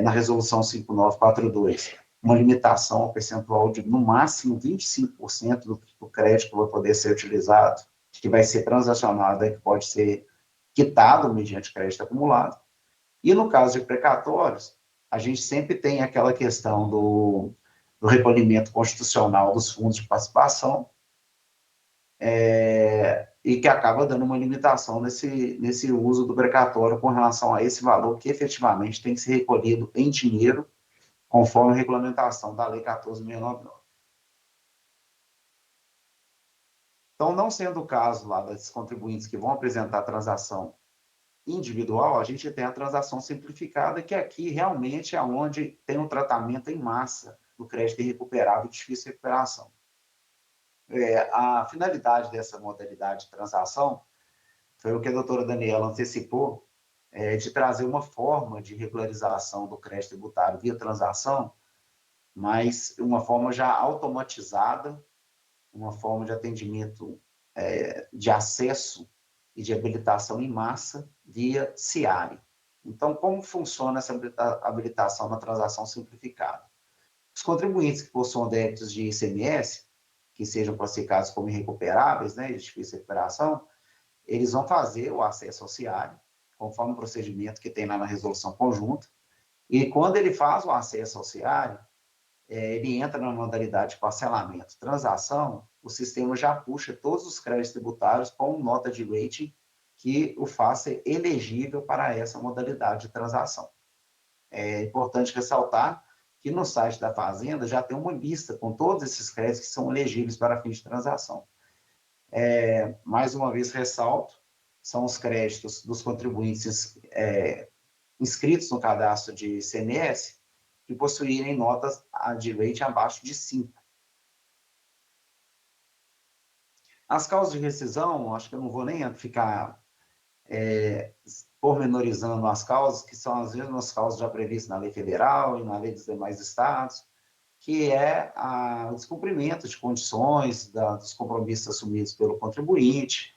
na resolução 5942, uma limitação ao percentual de, no máximo, 25% do crédito que vai poder ser utilizado, que vai ser transacionado e que pode ser quitado mediante crédito acumulado. E no caso de precatórios, a gente sempre tem aquela questão do recolhimento constitucional dos fundos de participação, e que acaba dando uma limitação nesse uso do precatório com relação a esse valor que efetivamente tem que ser recolhido em dinheiro, conforme a regulamentação da Lei 14.699. Então, não sendo o caso lá desses contribuintes que vão apresentar a transação individual, a gente tem a transação simplificada, que aqui realmente é onde tem um tratamento em massa do crédito irrecuperável e difícil recuperação. A finalidade dessa modalidade de transação foi o que a doutora Daniela antecipou, de trazer uma forma de regularização do crédito tributário via transação, mas uma forma já automatizada, uma forma de atendimento, de acesso e de habilitação em massa via CIARE. Então, como funciona essa habilitação na transação simplificada? Os contribuintes que possuam débitos de ICMS, que sejam classificados como irrecuperáveis, né, de difícil recuperação, eles vão fazer o acesso ao CIARE, conforme o procedimento que tem lá na resolução conjunta, e quando ele faz o acesso ao CIARE, ele entra na modalidade de parcelamento, transação, o sistema já puxa todos os créditos tributários com nota de rating que o faça elegível para essa modalidade de transação. É importante ressaltar que no site da Fazenda já tem uma lista com todos esses créditos que são elegíveis para fins de transação. Mais uma vez ressalto, são os créditos dos contribuintes inscritos no cadastro de ICMS que possuírem notas de rating abaixo de 5. As causas de rescisão, acho que eu não vou nem ficar pormenorizando as causas, que são as mesmas causas já previstas na lei federal e na lei dos demais estados, que é o descumprimento de condições dos compromissos assumidos pelo contribuinte,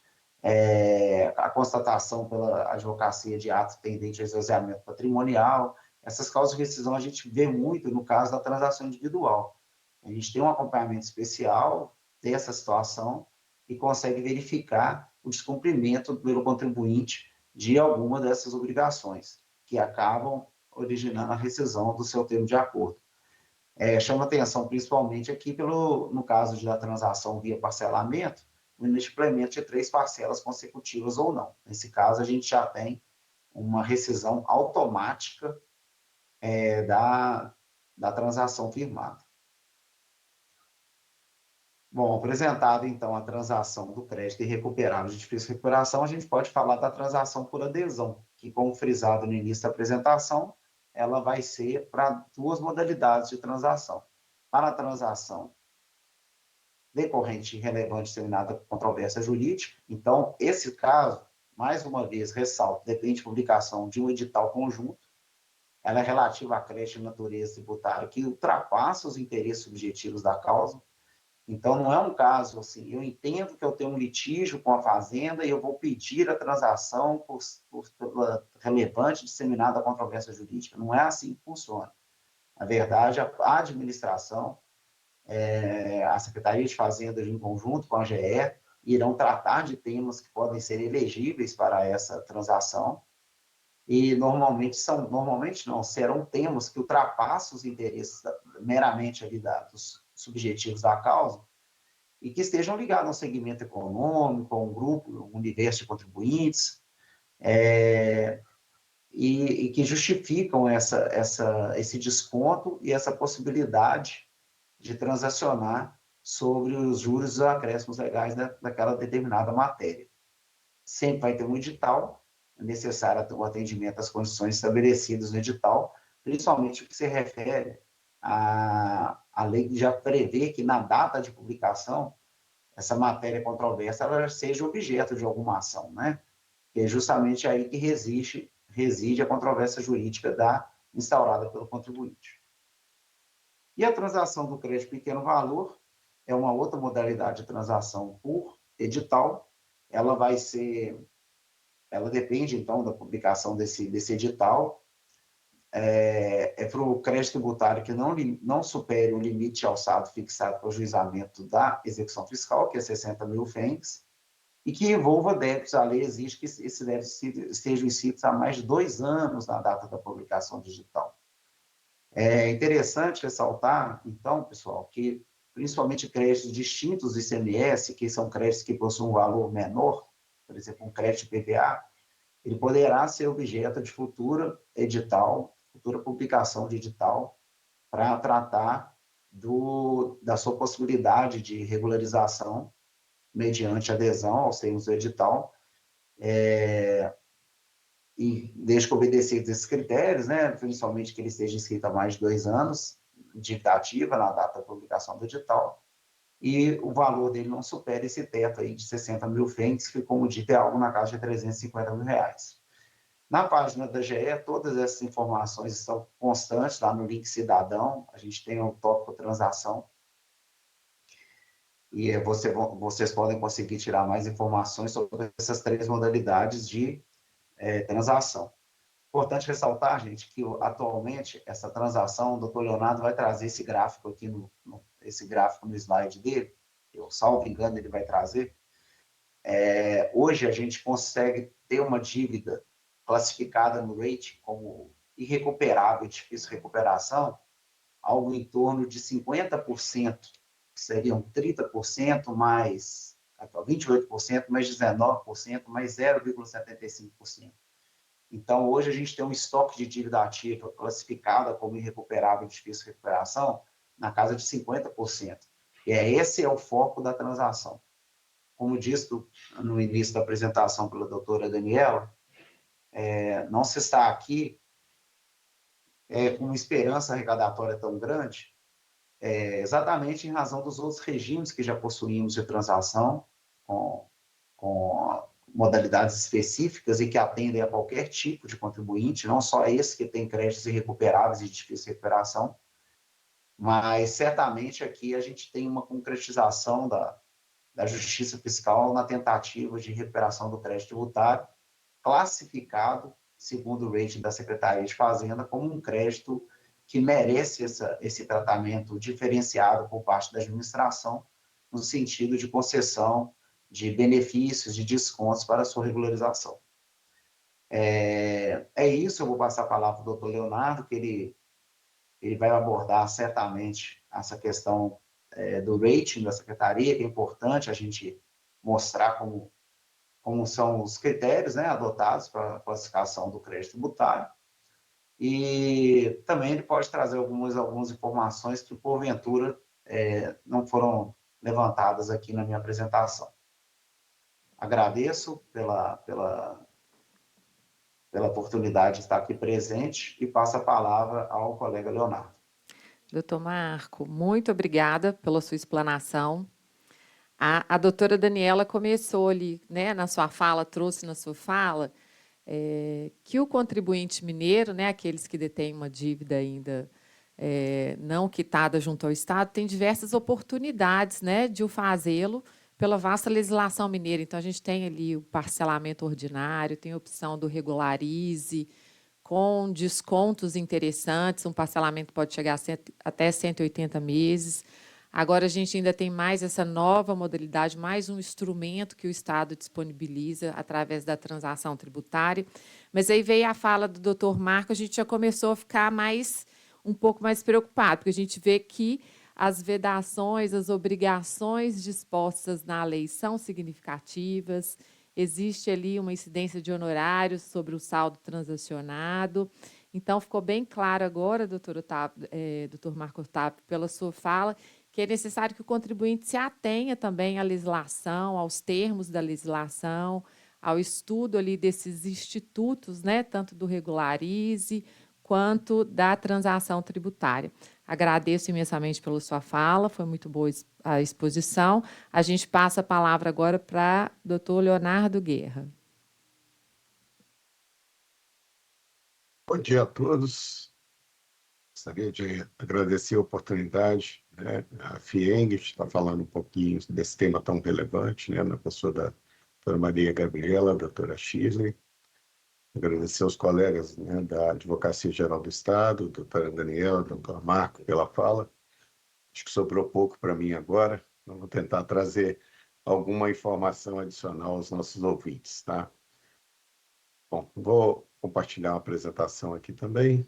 a constatação pela advocacia de ato tendente a esvaziamento patrimonial. Essas causas de rescisão a gente vê muito no caso da transação individual. A gente tem um acompanhamento especial dessa situação e consegue verificar o descumprimento pelo contribuinte de alguma dessas obrigações, que acabam originando a rescisão do seu termo de acordo. Chama atenção principalmente aqui no caso da transação via parcelamento, o inadimplemento de 3 parcelas consecutivas ou não. Nesse caso, a gente já tem uma rescisão automática da transação firmada. Bom, apresentada então a transação do crédito irrecuperável de difícil recuperação, a gente pode falar da transação por adesão, que, como frisado no início da apresentação, ela vai ser para 2 modalidades de transação. Para a transação decorrente relevante disseminada por controvérsia jurídica, então, esse caso, mais uma vez, ressalto, depende de publicação de um edital conjunto, ela é relativa a crédito de natureza tributária que ultrapassa os interesses subjetivos da causa. Então, não é um caso assim, eu entendo que eu tenho um litígio com a Fazenda e eu vou pedir a transação por relevante disseminada a controvérsia jurídica. Não é assim que funciona. Na verdade, a administração, a Secretaria de Fazenda, em conjunto com a AGE, irão tratar de temas que podem ser elegíveis para essa transação, e serão temas que ultrapassam os interesses meramente ali dos subjetivos da causa, e que estejam ligados ao segmento econômico, a um grupo, um universo de contribuintes, e que justificam esse desconto e essa possibilidade de transacionar sobre os juros e acréscimos legais daquela determinada matéria. Sempre vai ter um edital, é necessário o atendimento às condições estabelecidas no edital, principalmente o que se refere a lei já prevê que na data de publicação, essa matéria controversa ela seja objeto de alguma ação, né? Que é justamente aí que reside a controvérsia jurídica instaurada pelo contribuinte. E a transação do crédito pequeno valor é uma outra modalidade de transação por edital. Ela depende, então, da publicação desse edital, para o crédito tributário que não supere o limite alçado fixado para o juizamento da execução fiscal, que é 60 mil FENGs, e que envolva débitos. A lei exige que esses débitos estejam inscritos há mais de 2 anos na data da publicação digital. É interessante ressaltar, então, pessoal, que principalmente créditos distintos do ICMS, que são créditos que possuem um valor menor, por exemplo, um crédito PVA, ele poderá ser objeto de futura publicação de edital, para tratar da sua possibilidade de regularização mediante adesão aos termos do edital, e desde que obedecidos esses critérios, né, principalmente que ele esteja inscrito há mais de 2 anos, dívida ativa na data da publicação do edital, e o valor dele não supera esse teto aí de 60 mil FENGs, que, como dito, é algo na casa de 350 mil reais. Na página da GE, todas essas informações estão constantes, lá no link Cidadão, a gente tem um tópico transação, e vocês podem conseguir tirar mais informações sobre essas 3 modalidades de transação. Importante ressaltar, gente, que atualmente essa transação, o doutor Leonardo vai trazer esse gráfico aqui, esse gráfico no slide dele, eu salvo engano ele vai trazer. Hoje a gente consegue ter uma dívida classificada no rating como irrecuperável, difícil recuperação, algo em torno de 50%, que seriam 30% mais 28%, mais 19%, mais 0,75%. Então, hoje a gente tem um estoque de dívida ativa classificada como irrecuperável e difícil recuperação na casa de 50%. E esse é o foco da transação. Como dito no início da apresentação pela doutora Daniela, não se está aqui com uma esperança arrecadatória tão grande, exatamente em razão dos outros regimes que já possuímos de transação, com modalidades específicas e que atendem a qualquer tipo de contribuinte, não só esse que tem créditos irrecuperáveis e de difícil recuperação, mas certamente aqui a gente tem uma concretização da justiça fiscal na tentativa de recuperação do crédito tributário, classificado, segundo o rating da Secretaria de Fazenda, como um crédito que merece esse tratamento diferenciado por parte da administração, no sentido de concessão de benefícios, de descontos para a sua regularização. É isso, eu vou passar a palavra para o doutor Leonardo, que ele vai abordar certamente essa questão do rating da Secretaria, que é importante a gente mostrar como são os critérios, né, adotados para a classificação do crédito tributário. E também ele pode trazer algumas informações que, porventura, não foram levantadas aqui na minha apresentação. Agradeço pela oportunidade de estar aqui presente e passo a palavra ao colega Leonardo. Doutor Marco, muito obrigada pela sua explanação. A doutora Daniela começou ali, né, na sua fala, trouxe na sua fala, que o contribuinte mineiro, né, aqueles que detêm uma dívida ainda não quitada junto ao Estado, tem diversas oportunidades, né, de o fazê-lo pela vasta legislação mineira. Então, a gente tem ali o parcelamento ordinário, tem a opção do regularize, com descontos interessantes, um parcelamento pode chegar até 180 meses. Agora, a gente ainda tem mais essa nova modalidade, mais um instrumento que o Estado disponibiliza através da transação tributária. Mas aí veio a fala do doutor Marco, a gente já começou a ficar um pouco mais preocupado, porque a gente vê que as vedações, as obrigações dispostas na lei são significativas, existe ali uma incidência de honorários sobre o saldo transacionado. Então, ficou bem claro agora, doutor Marco Otávio, pela sua fala, que é necessário que o contribuinte se atenha também à legislação, aos termos da legislação, ao estudo ali desses institutos, né, tanto do regularize quanto da transação tributária. Agradeço imensamente pela sua fala, foi muito boa a exposição. A gente passa a palavra agora para o doutor Leonardo Guerra. Bom dia a todos. Gostaria de agradecer a oportunidade, né? A FIENG está falando um pouquinho desse tema tão relevante, né? Na pessoa da doutora Maria Gabriela, doutora Shirley. Agradecer aos colegas, né, da Advocacia Geral do Estado, doutora Daniela, doutor Marco, pela fala. Acho que sobrou pouco para mim agora. Eu vou tentar trazer alguma informação adicional aos nossos ouvintes, tá? Bom, vou compartilhar uma apresentação aqui também.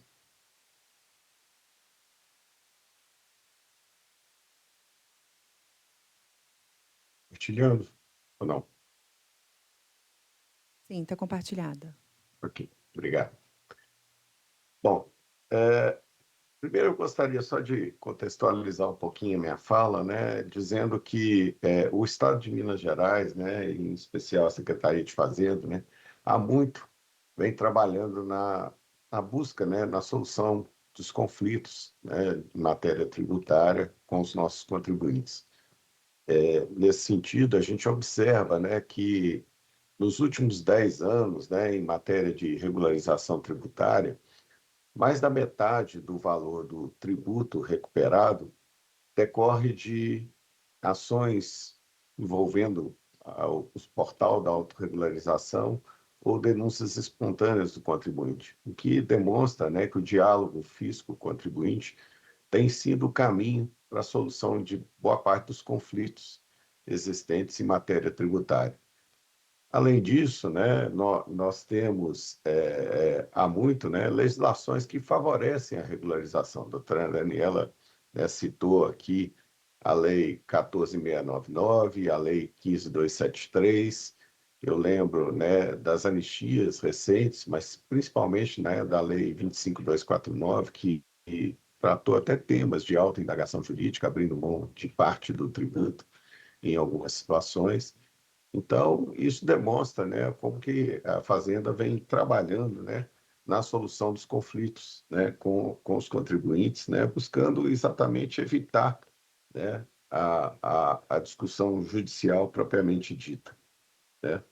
Compartilhando ou não? Sim, está compartilhada. Ok, obrigado. Bom, primeiro eu gostaria só de contextualizar um pouquinho a minha fala, né, dizendo que o Estado de Minas Gerais, né, em especial a Secretaria de Fazenda, né, há muito vem trabalhando na busca, né, na solução dos conflitos, né, em matéria tributária com os nossos contribuintes. Nesse sentido, a gente observa, né, que nos últimos 10 anos, né, em matéria de regularização tributária, mais da metade do valor do tributo recuperado decorre de ações envolvendo o portal da autorregularização ou denúncias espontâneas do contribuinte, o que demonstra, né, que o diálogo fisco-contribuinte tem sido o caminho para a solução de boa parte dos conflitos existentes em matéria tributária. Além disso, né, nós temos há muito, né, legislações que favorecem a regularização. A doutora Daniela, né, citou aqui a Lei 14.699, a Lei 15.273. Eu lembro, né, das anistias recentes, mas principalmente, né, da Lei 25.249, que tratou até temas de alta indagação jurídica, abrindo mão de parte do tributo em algumas situações. Então, isso demonstra, né, como que a Fazenda vem trabalhando, né, na solução dos conflitos, né, com os contribuintes, né, buscando exatamente evitar, né, a discussão judicial propriamente dita, né?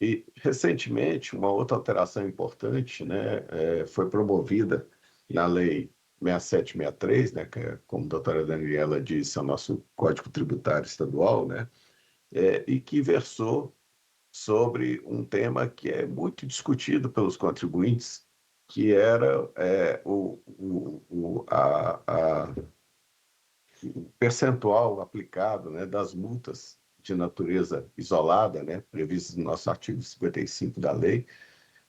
E, recentemente, uma outra alteração importante, né, foi promovida na Lei 6763, né, que é, como a doutora Daniela disse, é o nosso Código Tributário Estadual, né, e que versou sobre um tema que é muito discutido pelos contribuintes, que era o percentual aplicado, né, das multas de natureza isolada, né, previstas no nosso artigo 55 da lei,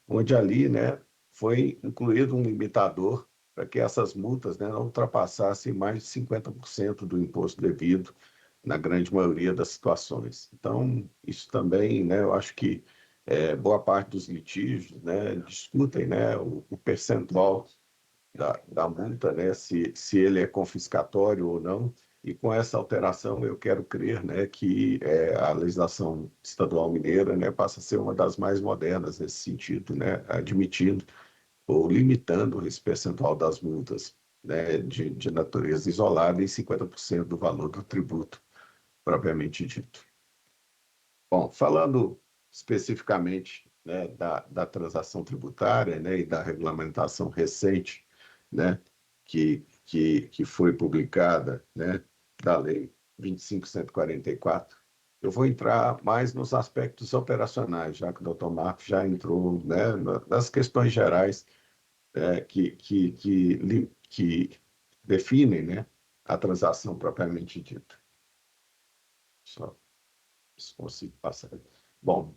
onde ali, né, foi incluído um limitador para que essas multas, né, não ultrapassassem mais de 50% do imposto devido na grande maioria das situações. Então, isso também, né, eu acho que boa parte dos litígios, né, discutem, né, o percentual da multa, né, se ele é confiscatório ou não. E com essa alteração, eu quero crer, né, que a legislação estadual mineira, né, passa a ser uma das mais modernas nesse sentido, né, admitindo ou limitando esse percentual das multas, né, de natureza isolada em 50% do valor do tributo propriamente dito. Bom, falando especificamente, né, da transação tributária, né, e da regulamentação recente, né, que foi publicada, né, da Lei 25.144, eu vou entrar mais nos aspectos operacionais, já que o doutor Marcos já entrou, né, nas questões gerais, que definem, né, a transação propriamente dita. Só se consigo passar. Bom,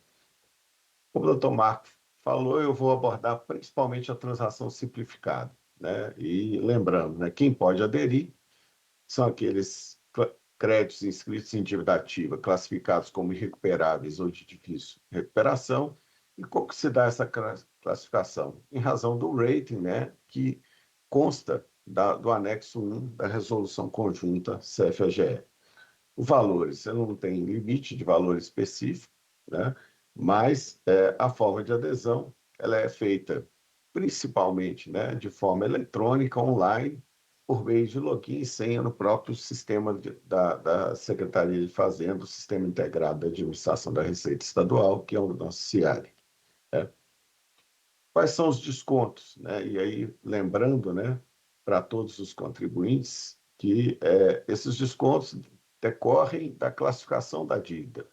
como o doutor Marco falou, eu vou abordar principalmente a transação simplificada, né? E lembrando, né, quem pode aderir são aqueles créditos inscritos em dívida ativa, classificados como irrecuperáveis ou de difícil recuperação. E como que se dá essa classificação? Em razão do rating, né, que consta do anexo 1 da resolução conjunta CFAGE. Os valores, você não tem limite de valor específico, né? Mas a forma de adesão ela é feita principalmente, né, de forma eletrônica, online, por meio de login e senha no próprio sistema da Secretaria de Fazenda, o Sistema Integrado da Administração da Receita Estadual, que é o nosso CIARE. Né? Quais são os descontos? Né? E aí, lembrando, né, para todos os contribuintes, que esses descontos decorrem da classificação da dívida.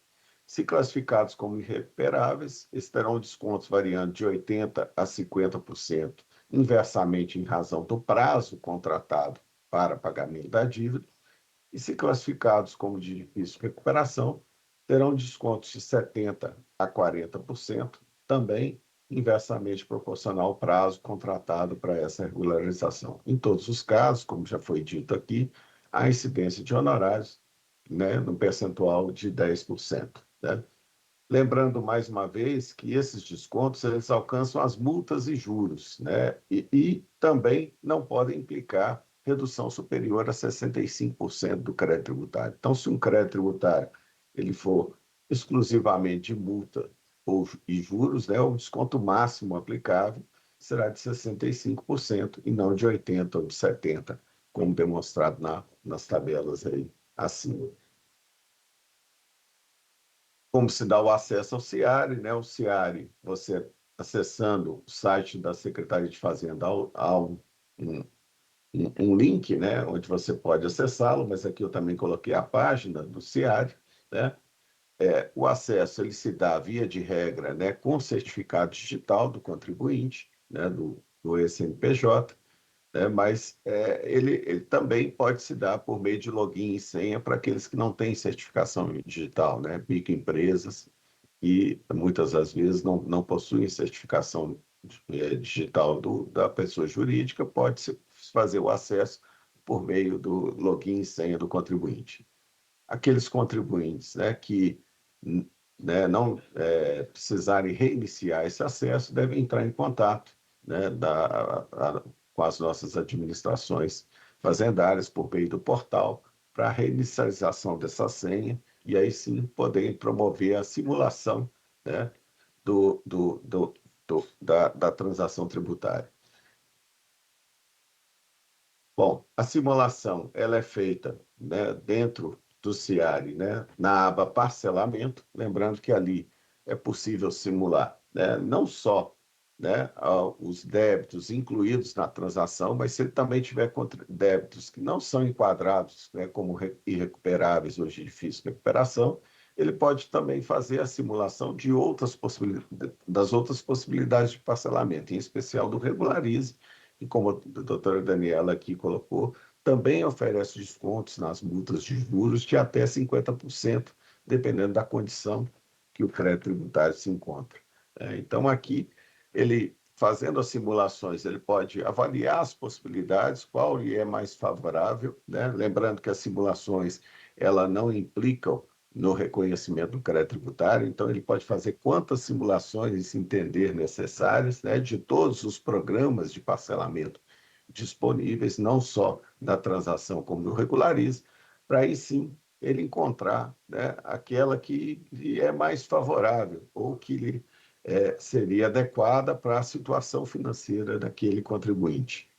Se classificados como irrecuperáveis, eles terão descontos variando de 80% a 50%, inversamente em razão do prazo contratado para pagamento da dívida. E se classificados como de difícil recuperação, terão descontos de 70% a 40%, também inversamente proporcional ao prazo contratado para essa regularização. Em todos os casos, como já foi dito aqui, a incidência de honorários, né, no percentual de 10%. Né? Lembrando mais uma vez que esses descontos eles alcançam as multas e juros, né? E também não podem implicar redução superior a 65% do crédito tributário. Então, se um crédito tributário ele for exclusivamente de multa e juros, né, o desconto máximo aplicável será de 65% e não de 80% ou de 70%, como demonstrado nas tabelas aí acima. como se dá o acesso ao CIARE, né? O CIARE, você acessando o site da Secretaria de Fazenda, há um link, né, onde você pode acessá-lo, mas aqui eu também coloquei a página do CIARE, né? O acesso ele se dá, via de regra, né, com certificado digital do contribuinte, né, do CNPJ, né, mas ele também pode se dar por meio de login e senha para aqueles que não têm certificação digital, né, microempresas, e muitas das vezes não possuem certificação digital da pessoa jurídica, pode-se fazer o acesso por meio do login e senha do contribuinte. Aqueles contribuintes, né, que né, não precisarem reiniciar esse acesso devem entrar em contato, né, com as nossas administrações fazendárias por meio do portal para a reinicialização dessa senha e aí sim poder promover a simulação, né, da transação tributária. Bom, a simulação ela é feita, né, dentro do CIARE, né, na aba parcelamento, lembrando que ali é possível simular, né, não só, né, os débitos incluídos na transação, mas se ele também tiver débitos que não são enquadrados, né, como irrecuperáveis ou de difícil recuperação, ele pode também fazer a simulação de das outras possibilidades de parcelamento, em especial do Regularize, e como a doutora Daniela aqui colocou, também oferece descontos nas multas de juros de até 50%, dependendo da condição que o crédito tributário se encontra. Então, aqui, ele fazendo as simulações, ele pode avaliar as possibilidades, qual lhe é mais favorável, né? Lembrando que as simulações ela não implicam no reconhecimento do crédito tributário, então ele pode fazer quantas simulações se entender necessárias, né, de todos os programas de parcelamento disponíveis, não só da transação como do Regularize, para aí sim ele encontrar, né, aquela que lhe é mais favorável ou que lhe seria adequada para a situação financeira daquele contribuinte.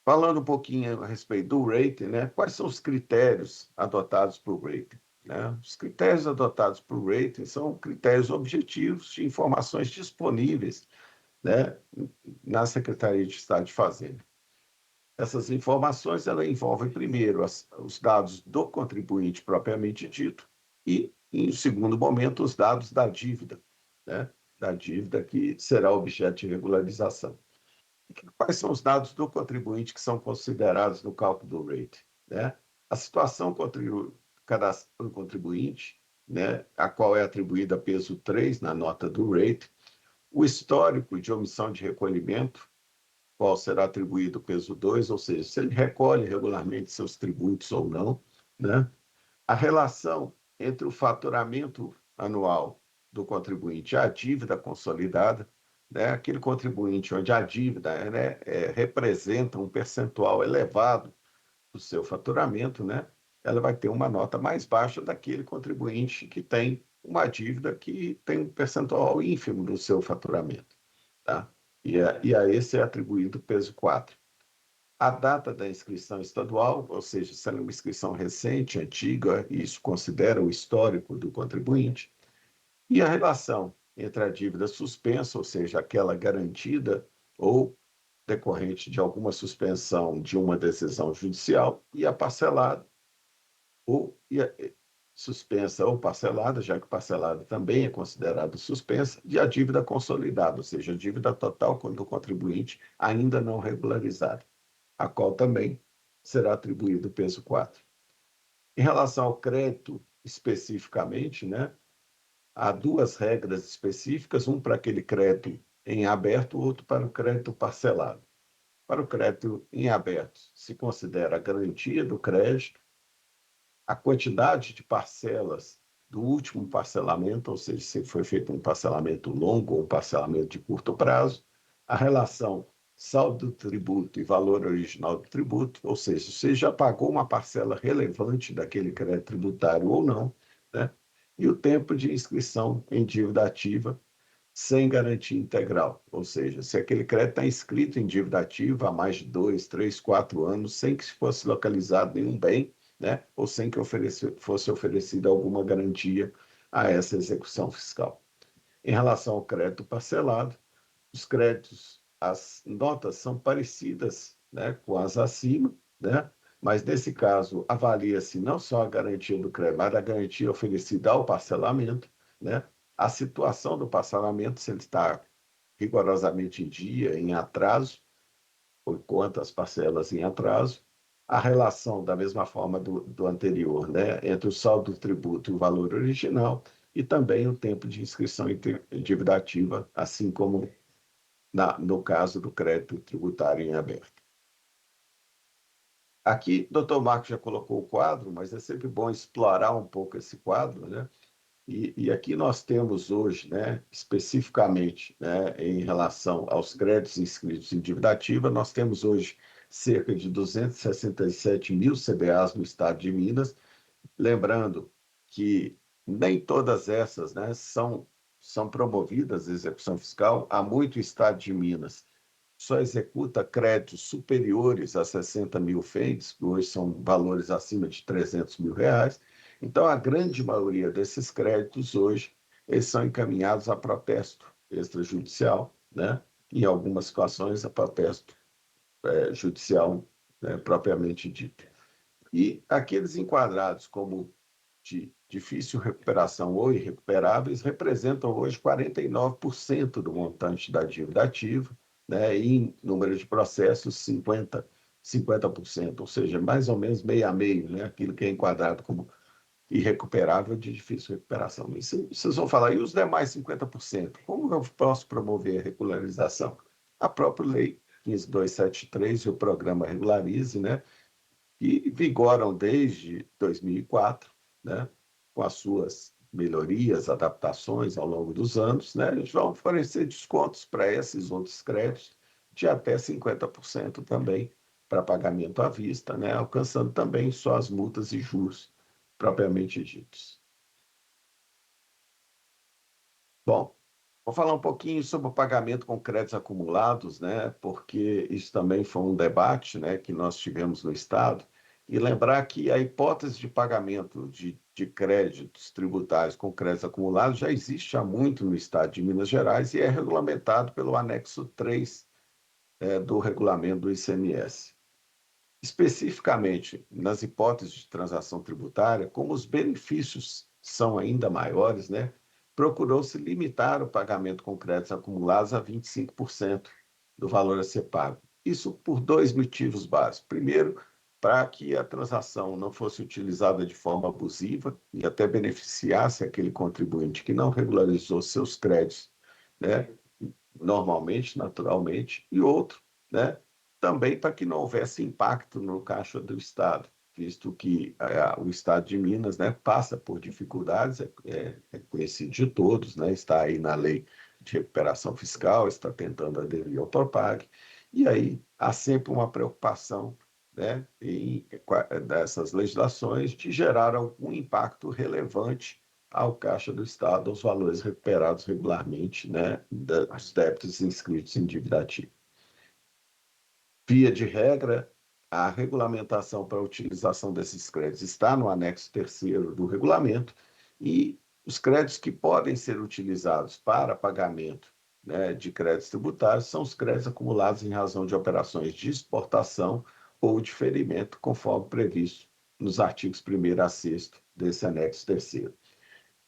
Falando um pouquinho a respeito do rating, né? Quais são os critérios adotados para o rating? Né? Os critérios adotados para o rating são critérios objetivos de informações disponíveis, né, na Secretaria de Estado de Fazenda. Essas informações elas envolvem, primeiro, os dados do contribuinte propriamente dito e, em segundo momento, os dados da dívida, né? Da dívida que será objeto de regularização. Quais são os dados do contribuinte que são considerados no cálculo do rate? Né? A situação do contribuinte, né, a qual é atribuída peso 3 na nota do rate, o histórico de omissão de recolhimento, qual será atribuído peso 2, ou seja, se ele recolhe regularmente seus tributos ou não, né? A relação entre o faturamento anual do contribuinte e a dívida consolidada, né? Aquele contribuinte onde a dívida, né, representa um percentual elevado do seu faturamento, né? Ela vai ter uma nota mais baixa daquele contribuinte que tem uma dívida que tem um percentual ínfimo do seu faturamento. Tá? E a esse é atribuído o peso 4. A data da inscrição estadual, ou seja, se ela é uma inscrição recente, antiga, isso considera o histórico do contribuinte, e a relação entre a dívida suspensa, ou seja, aquela garantida ou decorrente de alguma suspensão de uma decisão judicial, e a parcelada, suspensa ou parcelada, já que parcelada também é considerada suspensa, e a dívida consolidada, ou seja, a dívida total do contribuinte ainda não regularizada, a qual também será atribuído o peso 4. Em relação ao crédito, especificamente, né, há duas regras específicas, um para aquele crédito em aberto, outro para o crédito parcelado. Para o crédito em aberto, se considera a garantia do crédito, a quantidade de parcelas do último parcelamento, ou seja, se foi feito um parcelamento longo ou um parcelamento de curto prazo, a relação saldo do tributo e valor original do tributo, ou seja, se você já pagou uma parcela relevante daquele crédito tributário ou não, né? E o tempo de inscrição em dívida ativa sem garantia integral, ou seja, se aquele crédito está inscrito em dívida ativa há mais de 2, 3, 4 anos, sem que se fosse localizado nenhum bem, né, ou sem que fosse oferecida alguma garantia a essa execução fiscal. Em relação ao crédito parcelado, os créditos, as notas são parecidas, né, com as acima, né, mas nesse caso avalia-se não só a garantia do crédito, mas a garantia oferecida ao parcelamento, né, a situação do parcelamento, se ele está rigorosamente em dia, em atraso, por quantas parcelas em atraso, a relação, da mesma forma do anterior, né, entre o saldo do tributo e o valor original, e também o tempo de inscrição em dívida ativa, assim como no caso do crédito tributário em aberto. Aqui, o doutor Marcos já colocou o quadro, mas é sempre bom explorar um pouco esse quadro, né? E aqui nós temos hoje, né, especificamente, né, em relação aos créditos inscritos em dívida ativa, nós temos hoje cerca de 267 mil CBAs no estado de Minas, lembrando que nem todas essas, né, são promovidas à execução fiscal. Há muito estado de Minas só executa créditos superiores a 60 mil FEIs, que hoje são valores acima de 300 mil reais. Então, a grande maioria desses créditos hoje, eles são encaminhados a protesto extrajudicial, né? Em algumas situações, a protesto judicial, né, propriamente dito. E aqueles enquadrados como de difícil recuperação ou irrecuperáveis representam hoje 49% do montante da dívida ativa, né? E em número de processos, 50%, ou seja, mais ou menos meio a meio, né? Aquilo que é enquadrado como irrecuperável de difícil recuperação. E vocês vão falar, e os demais 50%? Como eu posso promover a regularização? A própria lei 15.273 e o programa Regularize, né, que vigoram desde 2004, né, com as suas melhorias, adaptações ao longo dos anos, né, eles vão oferecer descontos para esses outros créditos de até 50% também para pagamento à vista, né, alcançando também só as multas e juros propriamente ditos. Bom, vou falar um pouquinho sobre o pagamento com créditos acumulados, né, porque isso também foi um debate, né, que nós tivemos no Estado, e lembrar que a hipótese de pagamento de créditos tributários com créditos acumulados já existe há muito no Estado de Minas Gerais e é regulamentado pelo anexo 3 do regulamento do ICMS. Especificamente, nas hipóteses de transação tributária, como os benefícios são ainda maiores, né, procurou-se limitar o pagamento com créditos acumulados a 25% do valor a ser pago. Isso por dois motivos básicos. Primeiro, para que a transação não fosse utilizada de forma abusiva e até beneficiasse aquele contribuinte que não regularizou seus créditos, né, normalmente, naturalmente, e outro, né, também para que não houvesse impacto no caixa do Estado, visto que o Estado de Minas, né, passa por dificuldades, é conhecido de todos, né, está aí na lei de recuperação fiscal, está tentando aderir ao Propag, e aí há sempre uma preocupação, né, dessas legislações de gerar algum impacto relevante ao caixa do Estado, aos valores recuperados regularmente, né, dos débitos inscritos em dívida ativa. Via de regra, a regulamentação para a utilização desses créditos está no anexo 3º do regulamento e os créditos que podem ser utilizados para pagamento, né, de créditos tributários são os créditos acumulados em razão de operações de exportação ou diferimento, conforme previsto nos artigos 1º a 6º desse anexo 3º.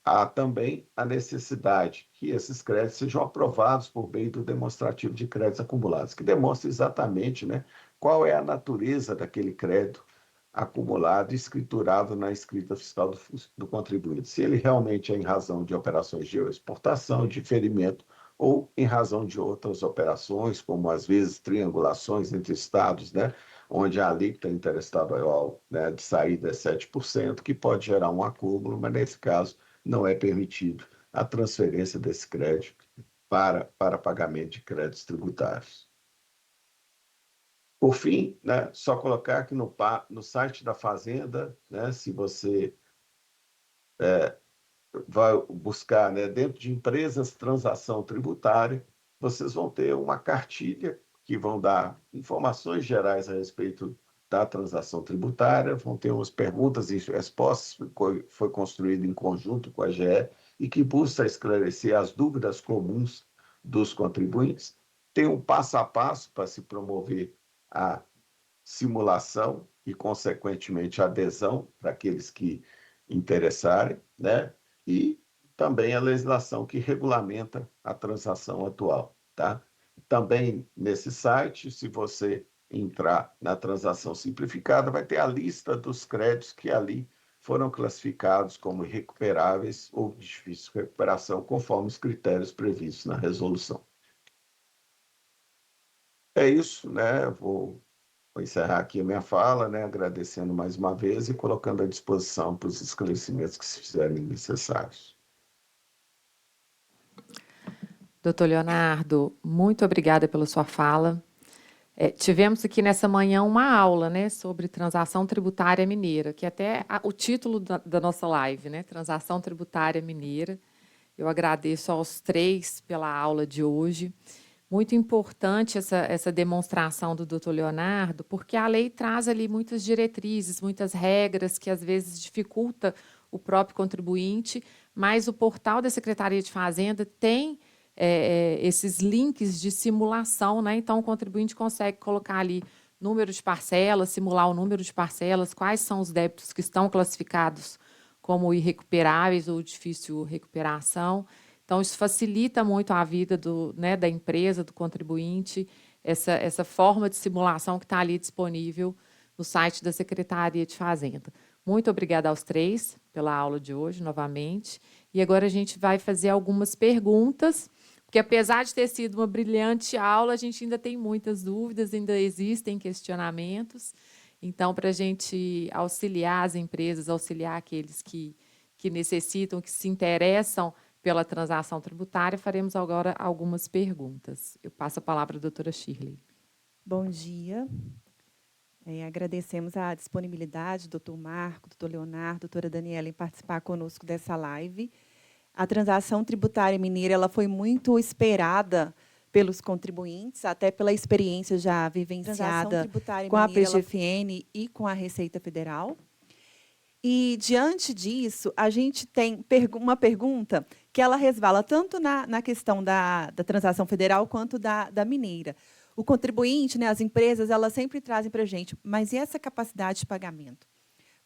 Há também a necessidade que esses créditos sejam aprovados por meio do demonstrativo de créditos acumulados, que demonstra exatamente, né, qual é a natureza daquele crédito acumulado e escriturado na escrita fiscal do contribuinte. Se ele realmente é em razão de operações de exportação, diferimento, ou em razão de outras operações, como às vezes triangulações entre estados, né, onde a alíquota interestadual, né, de saída é 7%, que pode gerar um acúmulo, mas nesse caso não é permitido a transferência desse crédito para pagamento de créditos tributários. Por fim, né, só colocar que no site da Fazenda, né, se você vai buscar, né, dentro de empresas transação tributária, vocês vão ter uma cartilha que vão dar informações gerais a respeito da transação tributária, vão ter umas perguntas e respostas que foi construído em conjunto com a GE e que busca esclarecer as dúvidas comuns dos contribuintes. Tem um passo a passo para se promover a simulação e, consequentemente, a adesão para aqueles que interessarem, né? E também a legislação que regulamenta a transação atual, tá? Também nesse site, se você entrar na transação simplificada, vai ter a lista dos créditos que ali foram classificados como irrecuperáveis ou de difícil recuperação, conforme os critérios previstos na resolução. É isso, né? Vou encerrar aqui a minha fala, né? Agradecendo mais uma vez e colocando à disposição para os esclarecimentos que se fizerem necessários. Doutor Leonardo, muito obrigada pela sua fala. Tivemos aqui nessa manhã uma aula, né, sobre transação tributária mineira, que é até o título da nossa live, né, Transação Tributária Mineira. Eu agradeço aos três pela aula de hoje. Muito importante essa demonstração do doutor Leonardo, porque a lei traz ali muitas diretrizes, muitas regras que às vezes dificulta o próprio contribuinte, mas o portal da Secretaria de Fazenda tem esses links de simulação, né? Então, o contribuinte consegue colocar ali número de parcelas, simular o número de parcelas, quais são os débitos que estão classificados como irrecuperáveis ou difícil recuperação. Então, isso facilita muito a vida da empresa, do contribuinte, essa forma de simulação que está ali disponível no site da Secretaria de Fazenda. Muito obrigada aos três pela aula de hoje, novamente. E agora a gente vai fazer algumas perguntas, porque apesar de ter sido uma brilhante aula, a gente ainda tem muitas dúvidas, ainda existem questionamentos. Então, para a gente auxiliar as empresas, auxiliar aqueles que necessitam, que se interessam pela transação tributária, faremos agora algumas perguntas. Eu passo a palavra à doutora Shirley. Bom dia. Agradecemos a disponibilidade do doutor Marco, doutor Leonardo, doutora Daniela em participar conosco dessa live. A transação tributária mineira ela foi muito esperada pelos contribuintes, até pela experiência já vivenciada com a PGFN e com a Receita Federal. E, diante disso, a gente tem uma pergunta que ela resvala tanto na questão da transação federal quanto da mineira. O contribuinte, né, as empresas, elas sempre trazem para a gente, mas e essa capacidade de pagamento?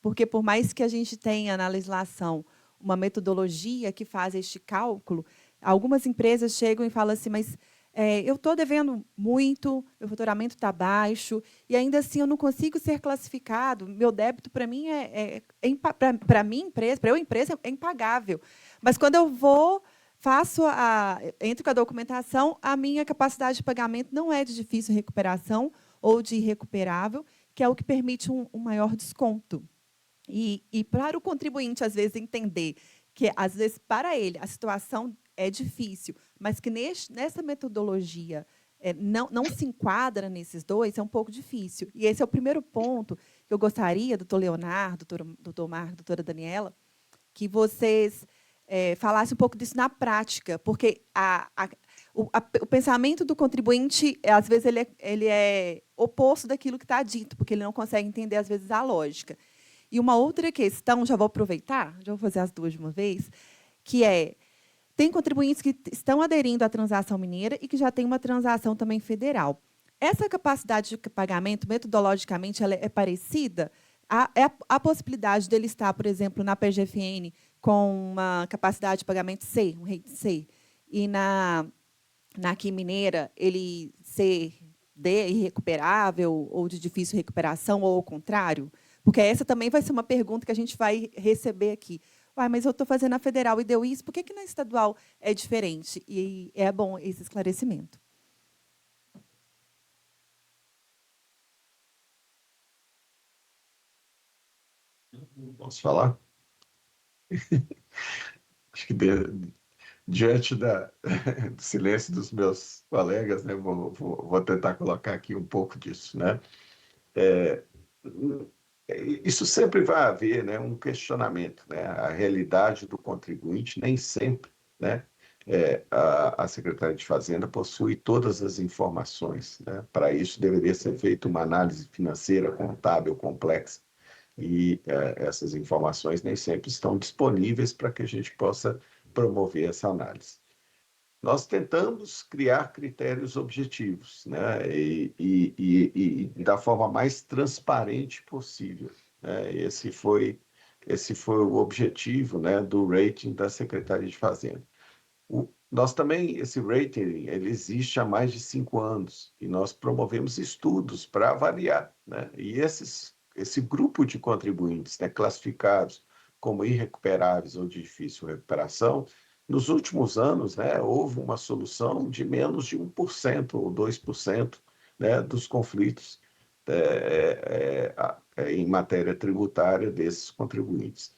Porque, por mais que a gente tenha na legislação uma metodologia que faz este cálculo, algumas empresas chegam e falam assim, mas eu estou devendo muito, meu faturamento está baixo, e ainda assim eu não consigo ser classificado, meu débito para mim para eu empresa é impagável. Mas quando eu vou, entro com a documentação, a minha capacidade de pagamento não é de difícil recuperação ou de irrecuperável, que é o que permite um maior desconto. E para o contribuinte, às vezes, entender que, às vezes, para ele, a situação é difícil, mas que nessa metodologia não se enquadra nesses dois, é um pouco difícil. E esse é o primeiro ponto que eu gostaria, doutor Leonardo, doutor Marco, doutora Daniela, que vocês falassem um pouco disso na prática, porque o pensamento do contribuinte, às vezes, ele é oposto daquilo que está dito, porque ele não consegue entender, às vezes, a lógica. E uma outra questão, já vou aproveitar, já vou fazer as duas de uma vez, que tem contribuintes que estão aderindo à transação mineira e que já tem uma transação também federal. Essa capacidade de pagamento, metodologicamente, ela é parecida? Há possibilidade dele estar, por exemplo, na PGFN com uma capacidade de pagamento C, um rate C, e na aqui mineira ele ser D, irrecuperável ou de difícil recuperação, ou ao contrário? Porque essa também vai ser uma pergunta que a gente vai receber aqui. Mas eu estou fazendo a federal e deu isso, por que na estadual é diferente? E é bom esse esclarecimento. Posso falar? Acho que diante do silêncio dos meus colegas, né, vou tentar colocar aqui um pouco disso, né? Isso sempre vai haver, né, um questionamento, né? A realidade do contribuinte nem sempre, né, a Secretaria de Fazenda possui todas as informações, né? Para isso, deveria ser feita uma análise financeira, contábil, complexa, e essas informações nem sempre estão disponíveis para que a gente possa promover essa análise. Nós tentamos criar critérios objetivos, né? E da forma mais transparente possível, né? Esse foi o objetivo, né, do rating da Secretaria de Fazenda. Nós também, esse rating, ele existe há mais de 5 anos, e nós promovemos estudos para avaliar, né? E esse grupo de contribuintes, né, classificados como irrecuperáveis ou de difícil recuperação, nos últimos anos, né, houve uma solução de menos de 1% ou 2%, né, dos conflitos em matéria tributária desses contribuintes.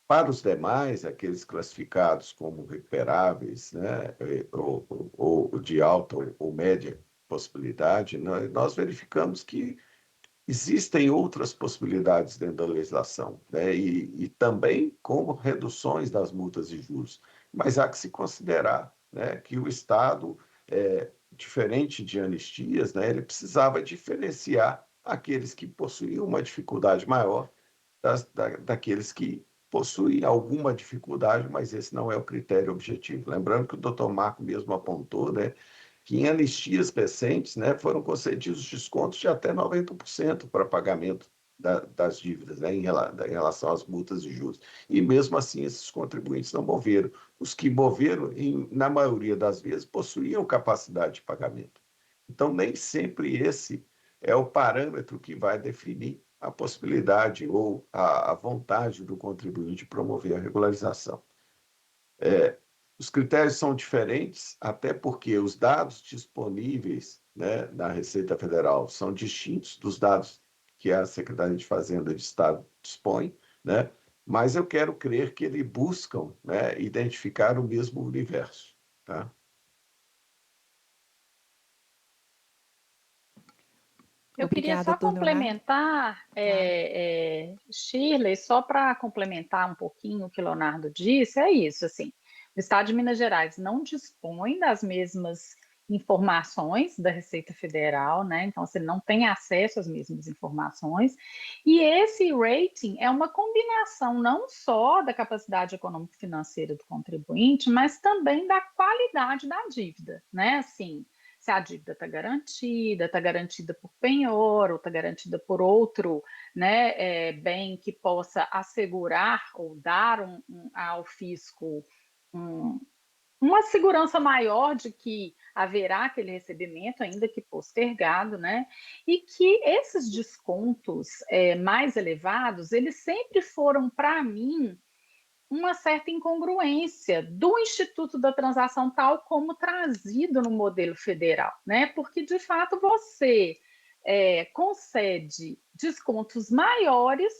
Para os demais, aqueles classificados como recuperáveis, né, ou de alta ou média possibilidade, nós verificamos que existem outras possibilidades dentro da legislação, né, e também como reduções das multas e juros. Mas há que se considerar, né, que o Estado, diferente de anistias, né, ele precisava diferenciar aqueles que possuíam uma dificuldade maior daqueles que possuem alguma dificuldade, mas esse não é o critério objetivo. Lembrando que o doutor Marco mesmo apontou, né, que em anistias recentes, né, foram concedidos descontos de até 90% para pagamento das dívidas, né, em relação às multas e juros. E mesmo assim, esses contribuintes não moveram. Os que moveram, na maioria das vezes, possuíam capacidade de pagamento. Então, nem sempre esse é o parâmetro que vai definir a possibilidade ou a vontade do contribuinte de promover a regularização. Os critérios são diferentes, até porque os dados disponíveis, né, na Receita Federal são distintos dos dados que a Secretaria de Fazenda de Estado dispõe, né, mas eu quero crer que eles buscam, né, identificar o mesmo universo. Tá? Eu queria Obrigada, só doutor Leonardo. complementar, Shirley, só para complementar um pouquinho o que o Leonardo disse, é isso, assim, o Estado de Minas Gerais não dispõe das mesmas informações da Receita Federal, né? Então, você não tem acesso às mesmas informações, e esse rating é uma combinação não só da capacidade econômico-financeira do contribuinte, mas também da qualidade da dívida, né? Assim, se a dívida está garantida por penhor, ou está garantida por outro, né, bem que possa assegurar ou dar ao fisco uma segurança maior de que haverá aquele recebimento, ainda que postergado, né? E que esses descontos mais elevados, eles sempre foram, para mim, uma certa incongruência do Instituto da Transação tal como trazido no modelo federal, né? Porque, de fato, você concede descontos maiores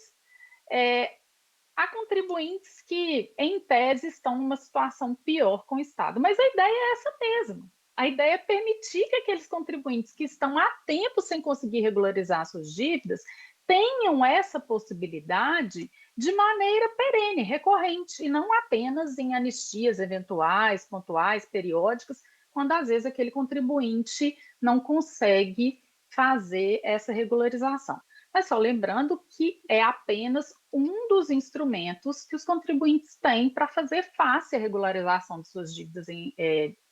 a contribuintes que, em tese, estão numa situação pior com o Estado. Mas a ideia é essa mesmo. A ideia é permitir que aqueles contribuintes que estão há tempo sem conseguir regularizar suas dívidas tenham essa possibilidade de maneira perene, recorrente, e não apenas em anistias eventuais, pontuais, periódicas, quando às vezes aquele contribuinte não consegue fazer essa regularização. Mas só lembrando que é apenas um dos instrumentos que os contribuintes têm para fazer face à regularização de suas dívidas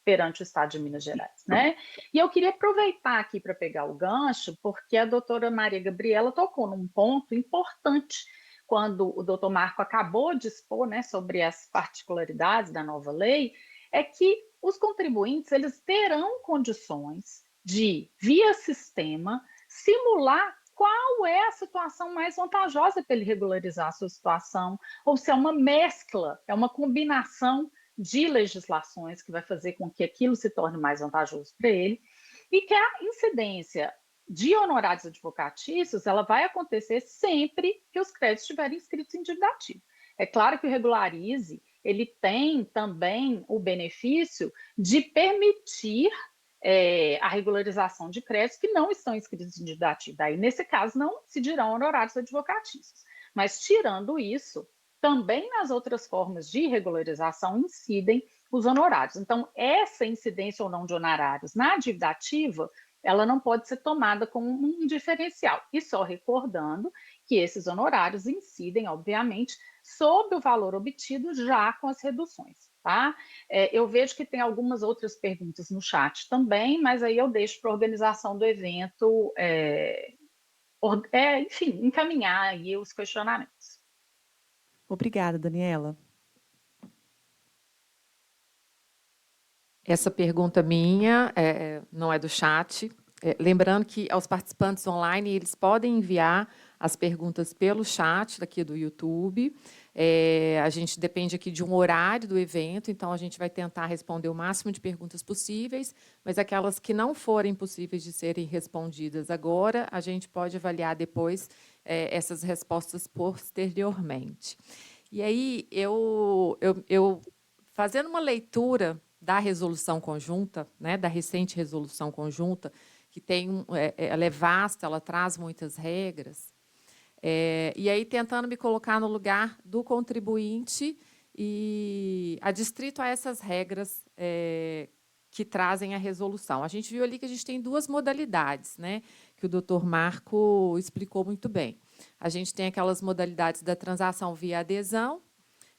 perante o Estado de Minas Gerais, né? E eu queria aproveitar aqui para pegar o gancho, porque a doutora Maria Gabriela tocou num ponto importante quando o doutor Marco acabou de expor, né, sobre as particularidades da nova lei, é que os contribuintes eles terão condições de, via sistema, simular qual é a situação mais vantajosa para ele regularizar a sua situação, ou se é uma mescla, é uma combinação de legislações que vai fazer com que aquilo se torne mais vantajoso para ele, e que a incidência de honorários advocatícios ela vai acontecer sempre que os créditos estiverem inscritos em dívida ativa. É claro que o Regularize ele tem também o benefício de permitir a regularização de créditos que não estão inscritos em dívida ativa. Daí, nesse caso, não se dirão honorários advocatícios. Mas, tirando isso, também nas outras formas de regularização incidem os honorários. Então, essa incidência ou não de honorários na dívida ativa, ela não pode ser tomada como um diferencial. E só recordando que esses honorários incidem, obviamente, sobre o valor obtido já com as reduções, tá? Eu vejo que tem algumas outras perguntas no chat também, mas aí eu deixo para a organização do evento, enfim, encaminhar aí os questionamentos. Obrigada, Daniela. Essa pergunta minha não é do chat. Lembrando que aos participantes online, eles podem enviar as perguntas pelo chat daqui do YouTube. A gente depende aqui de um horário do evento, então a gente vai tentar responder o máximo de perguntas possíveis, mas aquelas que não forem possíveis de serem respondidas agora, a gente pode avaliar depois essas respostas posteriormente. E aí, eu fazendo uma leitura da resolução conjunta, né, da recente resolução conjunta, que ela é vasta, ela traz muitas regras, e aí tentando me colocar no lugar do contribuinte e adstrito a essas regras que trazem a resolução. A gente viu ali que a gente tem duas modalidades, né, que o doutor Marco explicou muito bem. A gente tem aquelas modalidades da transação via adesão,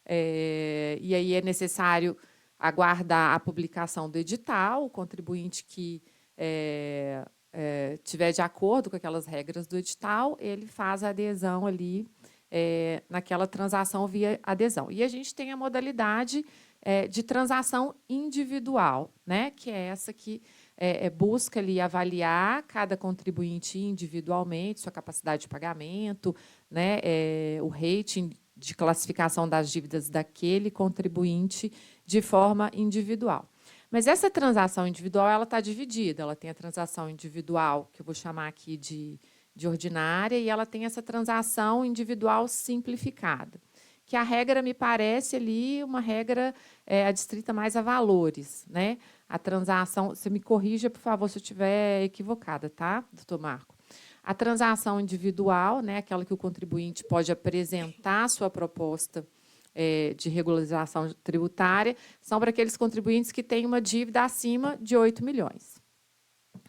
e aí é necessário aguardar a publicação do edital, o contribuinte que tiver de acordo com aquelas regras do edital, ele faz a adesão ali naquela transação via adesão. E a gente tem a modalidade de transação individual, né, que é essa que busca ali avaliar cada contribuinte individualmente, sua capacidade de pagamento, né, o rating de classificação das dívidas daquele contribuinte de forma individual. Mas essa transação individual ela está dividida. Ela tem a transação individual, que eu vou chamar aqui de ordinária, e ela tem essa transação individual simplificada, que a regra me parece ali uma regra adstrita mais a valores, né? A transação, você me corrija, por favor, se eu estiver equivocada, tá, doutor Marco? A transação individual, né, aquela que o contribuinte pode apresentar a sua proposta de regularização tributária, são para aqueles contribuintes que têm uma dívida acima de 8 milhões.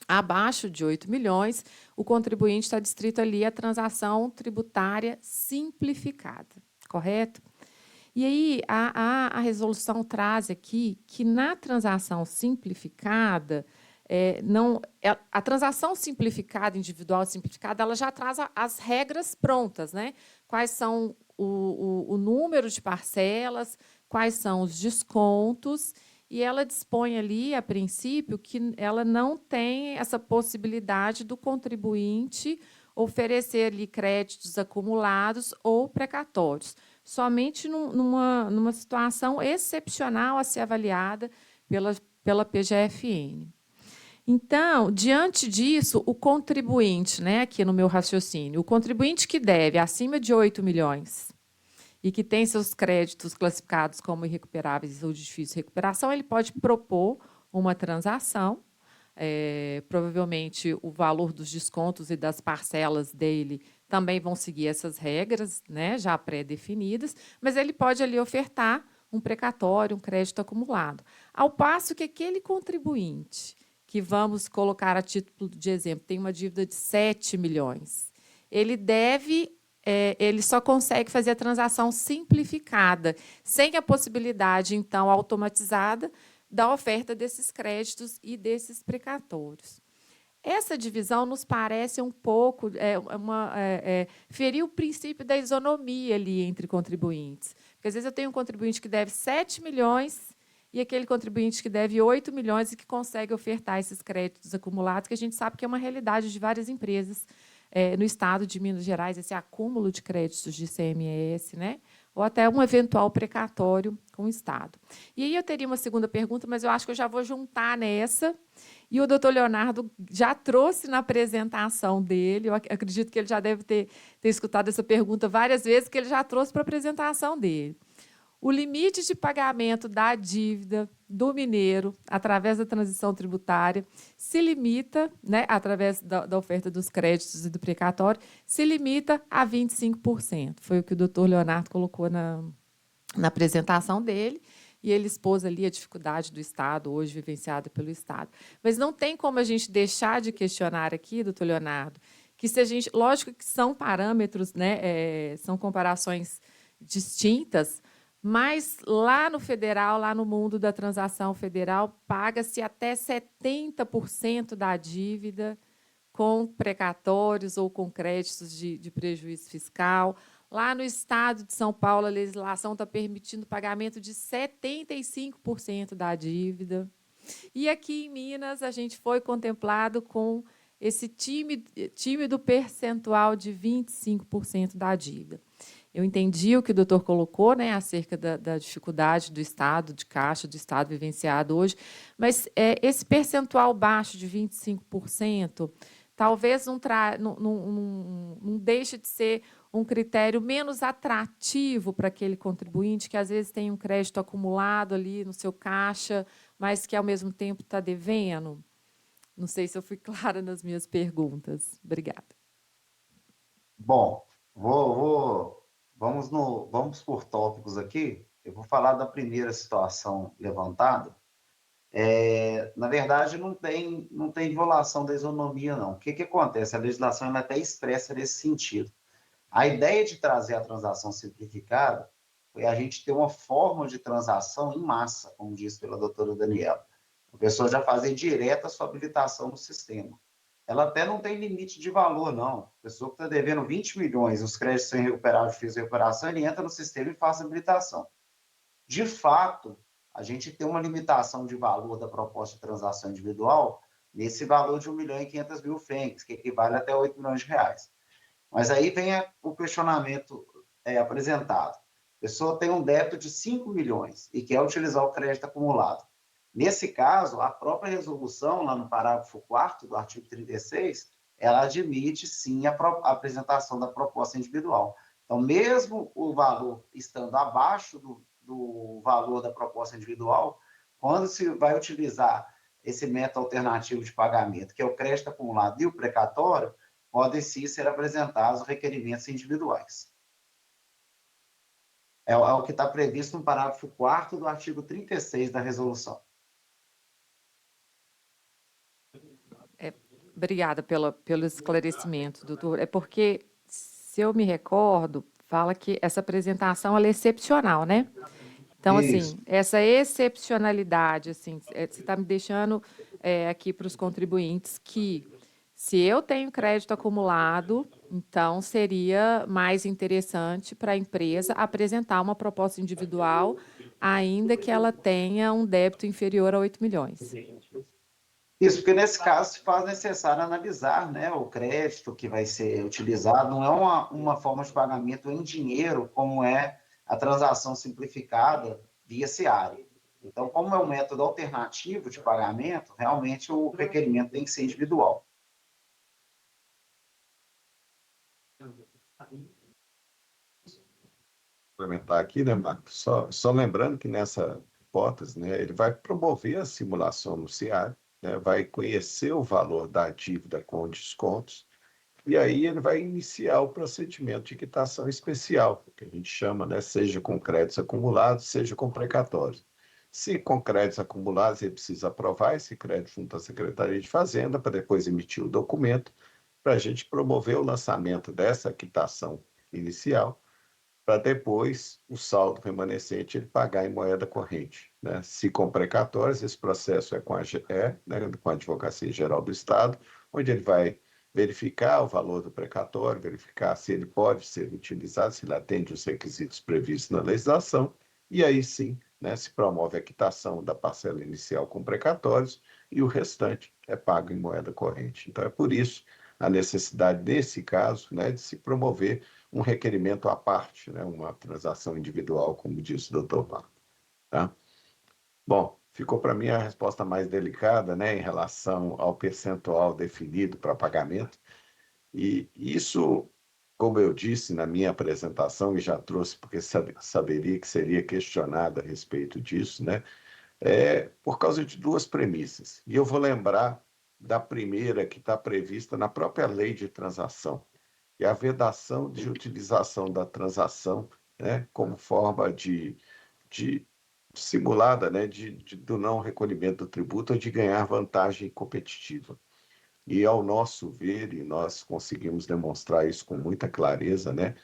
Abaixo de 8 milhões, o contribuinte está adstrito ali a transação tributária simplificada, correto? E aí, a resolução traz aqui que na transação simplificada, a transação simplificada, individual simplificada, ela já traz as regras prontas, né? Quais são o número de parcelas, quais são os descontos, e ela dispõe ali, a princípio, que ela não tem essa possibilidade do contribuinte oferecer ali créditos acumulados ou precatórios, somente numa situação excepcional a ser avaliada pela PGFN. Então, diante disso, o contribuinte, né, aqui no meu raciocínio, o contribuinte que deve acima de 8 milhões e que tem seus créditos classificados como irrecuperáveis ou de difícil recuperação, ele pode propor uma transação, provavelmente o valor dos descontos e das parcelas dele também vão seguir essas regras, né, já pré-definidas, mas ele pode ali ofertar um precatório, um crédito acumulado. Ao passo que aquele contribuinte que vamos colocar a título de exemplo, tem uma dívida de 7 milhões. Ele só consegue fazer a transação simplificada, sem a possibilidade, então, automatizada da oferta desses créditos e desses precatórios. Essa divisão nos parece um pouco ferir o princípio da isonomia ali entre contribuintes. Porque, às vezes, eu tenho um contribuinte que deve 7 milhões e aquele contribuinte que deve 8 milhões e que consegue ofertar esses créditos acumulados, que a gente sabe que é uma realidade de várias empresas no estado de Minas Gerais, esse acúmulo de créditos de ICMS, né? Ou até um eventual precatório com o Estado. E aí eu teria uma segunda pergunta, mas eu acho que eu já vou juntar nessa. E o doutor Leonardo já trouxe na apresentação dele, eu acredito que ele já deve ter escutado essa pergunta várias vezes, que ele já trouxe para a apresentação dele. O limite de pagamento da dívida do mineiro, através da transição tributária, se limita, né, através da oferta dos créditos e do precatório, se limita a 25%. Foi o que o doutor Leonardo colocou na apresentação dele. e ele expôs ali a dificuldade do Estado, hoje vivenciada pelo Estado. Mas não tem como a gente deixar de questionar aqui, doutor Leonardo, que se a gente, lógico que são parâmetros, né, são comparações distintas, mas lá no federal, lá no mundo da transação federal, paga-se até 70% da dívida com precatórios ou com créditos de prejuízo fiscal. Lá no estado de São Paulo, a legislação está permitindo o pagamento de 75% da dívida. E aqui em Minas, a gente foi contemplado com esse tímido percentual de 25% da dívida. Eu entendi o que o doutor colocou, né, acerca da dificuldade do Estado, de caixa do Estado vivenciado hoje, mas esse percentual baixo de 25%, talvez não deixe de ser um critério menos atrativo para aquele contribuinte que, às vezes, tem um crédito acumulado ali no seu caixa, mas que, ao mesmo tempo, está devendo. Não sei se eu fui clara nas minhas perguntas. Obrigada. Bom, vamos por tópicos aqui. Eu vou falar da primeira situação levantada. Na verdade, não tem violação da isonomia, não. O que acontece? A legislação ela até expressa nesse sentido. A ideia de trazer a transação simplificada foi a gente ter uma forma de transação em massa, como disse pela doutora Daniela. A pessoa já fazer direto a sua habilitação no sistema. Ela até não tem limite de valor, não. A pessoa que está devendo 20 milhões, os créditos são recuperados, fez recuperação, ele entra no sistema e faz a habilitação. De fato, a gente tem uma limitação de valor da proposta de transação individual nesse valor de 1.500.000 FENGs, que equivale até 8 milhões de reais. Mas aí vem o questionamento apresentado. A pessoa tem um débito de 5 milhões e quer utilizar o crédito acumulado. Nesse caso, a própria resolução, lá no parágrafo 4º do artigo 36, ela admite, sim, a apresentação da proposta individual. Então, mesmo o valor estando abaixo do valor da proposta individual, quando se vai utilizar esse método alternativo de pagamento, que é o crédito acumulado e o precatório, podem sim ser apresentados requerimentos individuais. É o que está previsto no parágrafo 4º do artigo 36 da resolução. Obrigada pelo esclarecimento, doutor. É porque, se eu me recordo, fala que essa apresentação ela é excepcional, né? Então, Isso. assim, essa excepcionalidade, assim, você está me deixando aqui para os contribuintes que, se eu tenho crédito acumulado, então seria mais interessante para a empresa apresentar uma proposta individual, ainda que ela tenha um débito inferior a 8 milhões. Isso, porque nesse caso se faz necessário analisar, né, o crédito que vai ser utilizado, não é uma forma de pagamento em dinheiro, como é a transação simplificada via SEARE. Então, como é um método alternativo de pagamento, realmente o requerimento tem que ser individual. Complementar aqui, né, Marcos? Só lembrando que nessa hipótese, né, ele vai promover a simulação no SEARE, né, vai conhecer o valor da dívida com descontos, e aí ele vai iniciar o procedimento de quitação especial, que a gente chama, né, seja com créditos acumulados, seja com precatórios. Se com créditos acumulados, ele precisa aprovar esse crédito junto à Secretaria de Fazenda, para depois emitir o documento, para a gente promover o lançamento dessa quitação inicial, para depois o saldo remanescente ele pagar em moeda corrente, né? Se com precatórios, esse processo é com a Advocacia Geral do Estado, onde ele vai verificar o valor do precatório, verificar se ele pode ser utilizado, se ele atende os requisitos previstos na legislação, e aí sim, né, se promove a quitação da parcela inicial com precatórios e o restante é pago em moeda corrente. Então, é por isso a necessidade, nesse caso, né, de se promover um requerimento à parte, né, uma transação individual, como disse o doutor Marco. Tá? Bom, ficou para mim a resposta mais delicada, né, em relação ao percentual definido para pagamento, e isso, como eu disse na minha apresentação, e já trouxe porque saberia que seria questionado a respeito disso, né, por causa de duas premissas. E eu vou lembrar da primeira que está prevista na própria lei de transação, que é a vedação de utilização da transação, né, como forma de simulada, né, do não recolhimento do tributo ou de ganhar vantagem competitiva. E, ao nosso ver, e nós conseguimos demonstrar isso com muita clareza, né,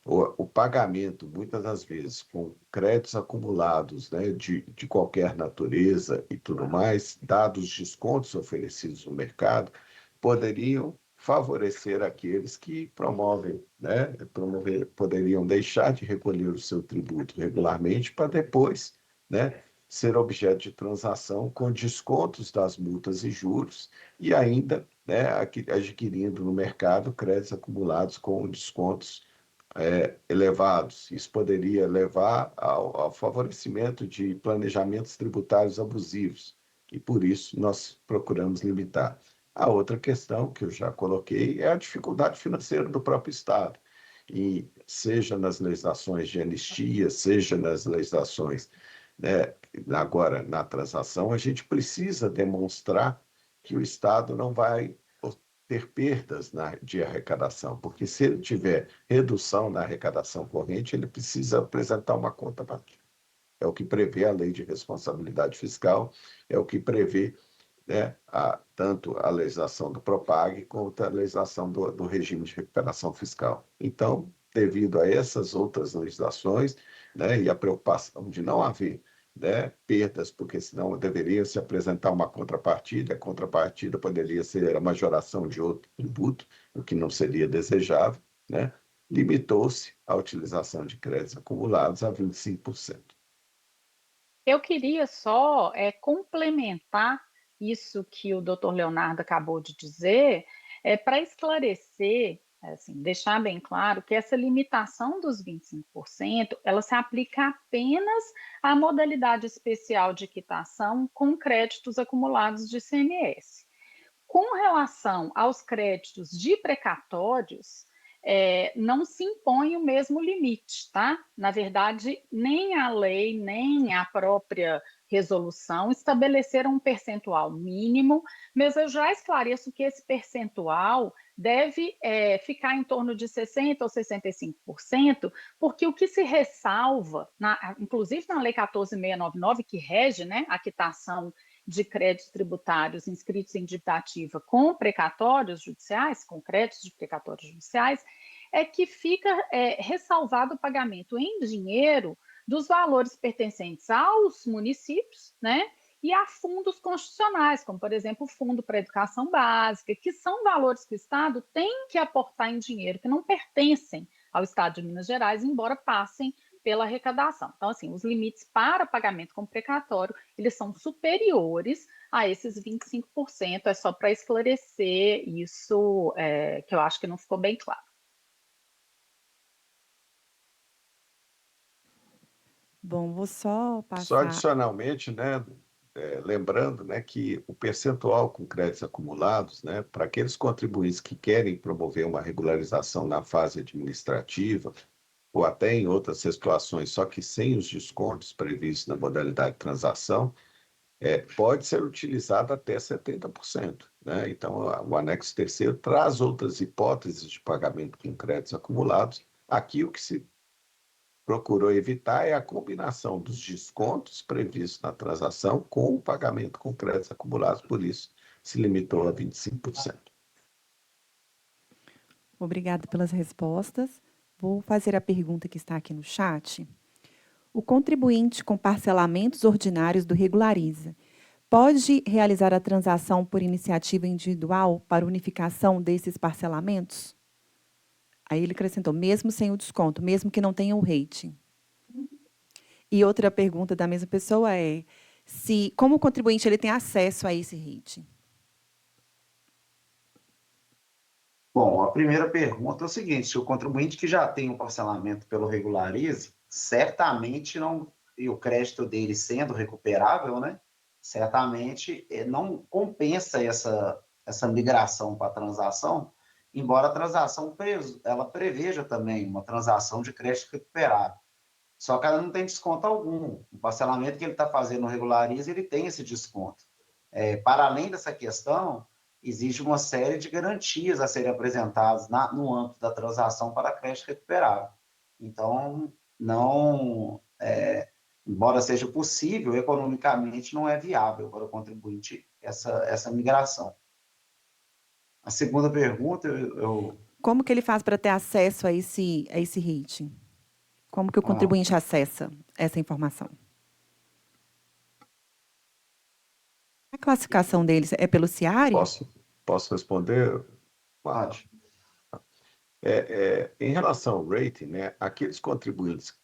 o pagamento, muitas das vezes, com créditos acumulados, né, de qualquer natureza e tudo mais, dados os descontos oferecidos no mercado, poderiam favorecer aqueles que promovem, né, poderiam deixar de recolher o seu tributo regularmente para depois, né, ser objeto de transação com descontos das multas e juros e ainda, né, adquirindo no mercado créditos acumulados com descontos elevados. Isso poderia levar ao favorecimento de planejamentos tributários abusivos, e por isso nós procuramos limitar. A outra questão que eu já coloquei é a dificuldade financeira do próprio Estado, e seja nas legislações de anistia, seja nas legislações, né, agora na transação, a gente precisa demonstrar que o Estado não vai ter perdas de arrecadação, porque se ele tiver redução na arrecadação corrente, ele precisa apresentar uma conta partida. É o que prevê a Lei de Responsabilidade Fiscal, é o que prevê, né, tanto a legislação do PROPAG quanto a legislação do regime de recuperação fiscal. Então, devido a essas outras legislações, né, e a preocupação de não haver, né, perdas, porque senão deveria se apresentar uma contrapartida, a contrapartida poderia ser a majoração de outro tributo, o que não seria desejável, né, limitou-se a utilização de créditos acumulados a 25%. Eu queria só complementar isso que o doutor Leonardo acabou de dizer, para esclarecer, assim, deixar bem claro que essa limitação dos 25%, ela se aplica apenas à modalidade especial de quitação com créditos acumulados de ICMS. Com relação aos créditos de precatórios, não se impõe o mesmo limite, tá? Na verdade, nem a lei, nem a própria resolução estabeleceram um percentual mínimo, mas eu já esclareço que esse percentual deve ficar em torno de 60% ou 65%, porque o que se ressalva, inclusive na Lei 14.699, que rege, né, a quitação de créditos tributários inscritos em dívida ativa com precatórios judiciais, com créditos de precatórios judiciais, é que fica ressalvado o pagamento em dinheiro dos valores pertencentes aos municípios, né? E a fundos constitucionais, como, por exemplo, o Fundo para a Educação Básica, que são valores que o Estado tem que aportar em dinheiro, que não pertencem ao Estado de Minas Gerais, embora passem pela arrecadação. Então, assim, os limites para pagamento com precatório, eles são superiores a esses 25%, é só para esclarecer isso, que eu acho que não ficou bem claro. Bom, vou só Só passar. adicionalmente, né, lembrando, né, que o percentual com créditos acumulados, né, para aqueles contribuintes que querem promover uma regularização na fase administrativa, ou até em outras situações, só que sem os descontos previstos na modalidade de transação, pode ser utilizado até 70%. Né? Então, o anexo terceiro traz outras hipóteses de pagamento com créditos acumulados. Aqui, o que se procurou evitar é a combinação dos descontos previstos na transação com o pagamento com créditos acumulados, por isso se limitou a 25%. Obrigada pelas respostas. Vou fazer a pergunta que está aqui no chat. O contribuinte com parcelamentos ordinários do Regulariza pode realizar a transação por iniciativa individual para unificação desses parcelamentos? Aí ele acrescentou, mesmo sem o desconto, mesmo que não tenha o rating. E outra pergunta da mesma pessoa é, como o contribuinte ele tem acesso a esse rating? Bom, a primeira pergunta é o seguinte, se o contribuinte que já tem um parcelamento pelo Regularize, certamente não, e o crédito dele sendo recuperável, né, certamente não compensa essa migração para a transação, embora a transação ela preveja também uma transação de crédito recuperável. Só que ela não tem desconto algum. O parcelamento que ele está fazendo no Regularize, ele tem esse desconto. Para além dessa questão, existe uma série de garantias a serem apresentadas no âmbito da transação para crédito recuperável. Então, embora seja possível, economicamente não é viável para o contribuinte essa migração. A segunda pergunta, Como que ele faz para ter acesso a esse rating? Como que o contribuinte acessa essa informação? A classificação deles é pelo CIARE? Posso responder? pode. Em relação ao rating, né, aqueles contribuintes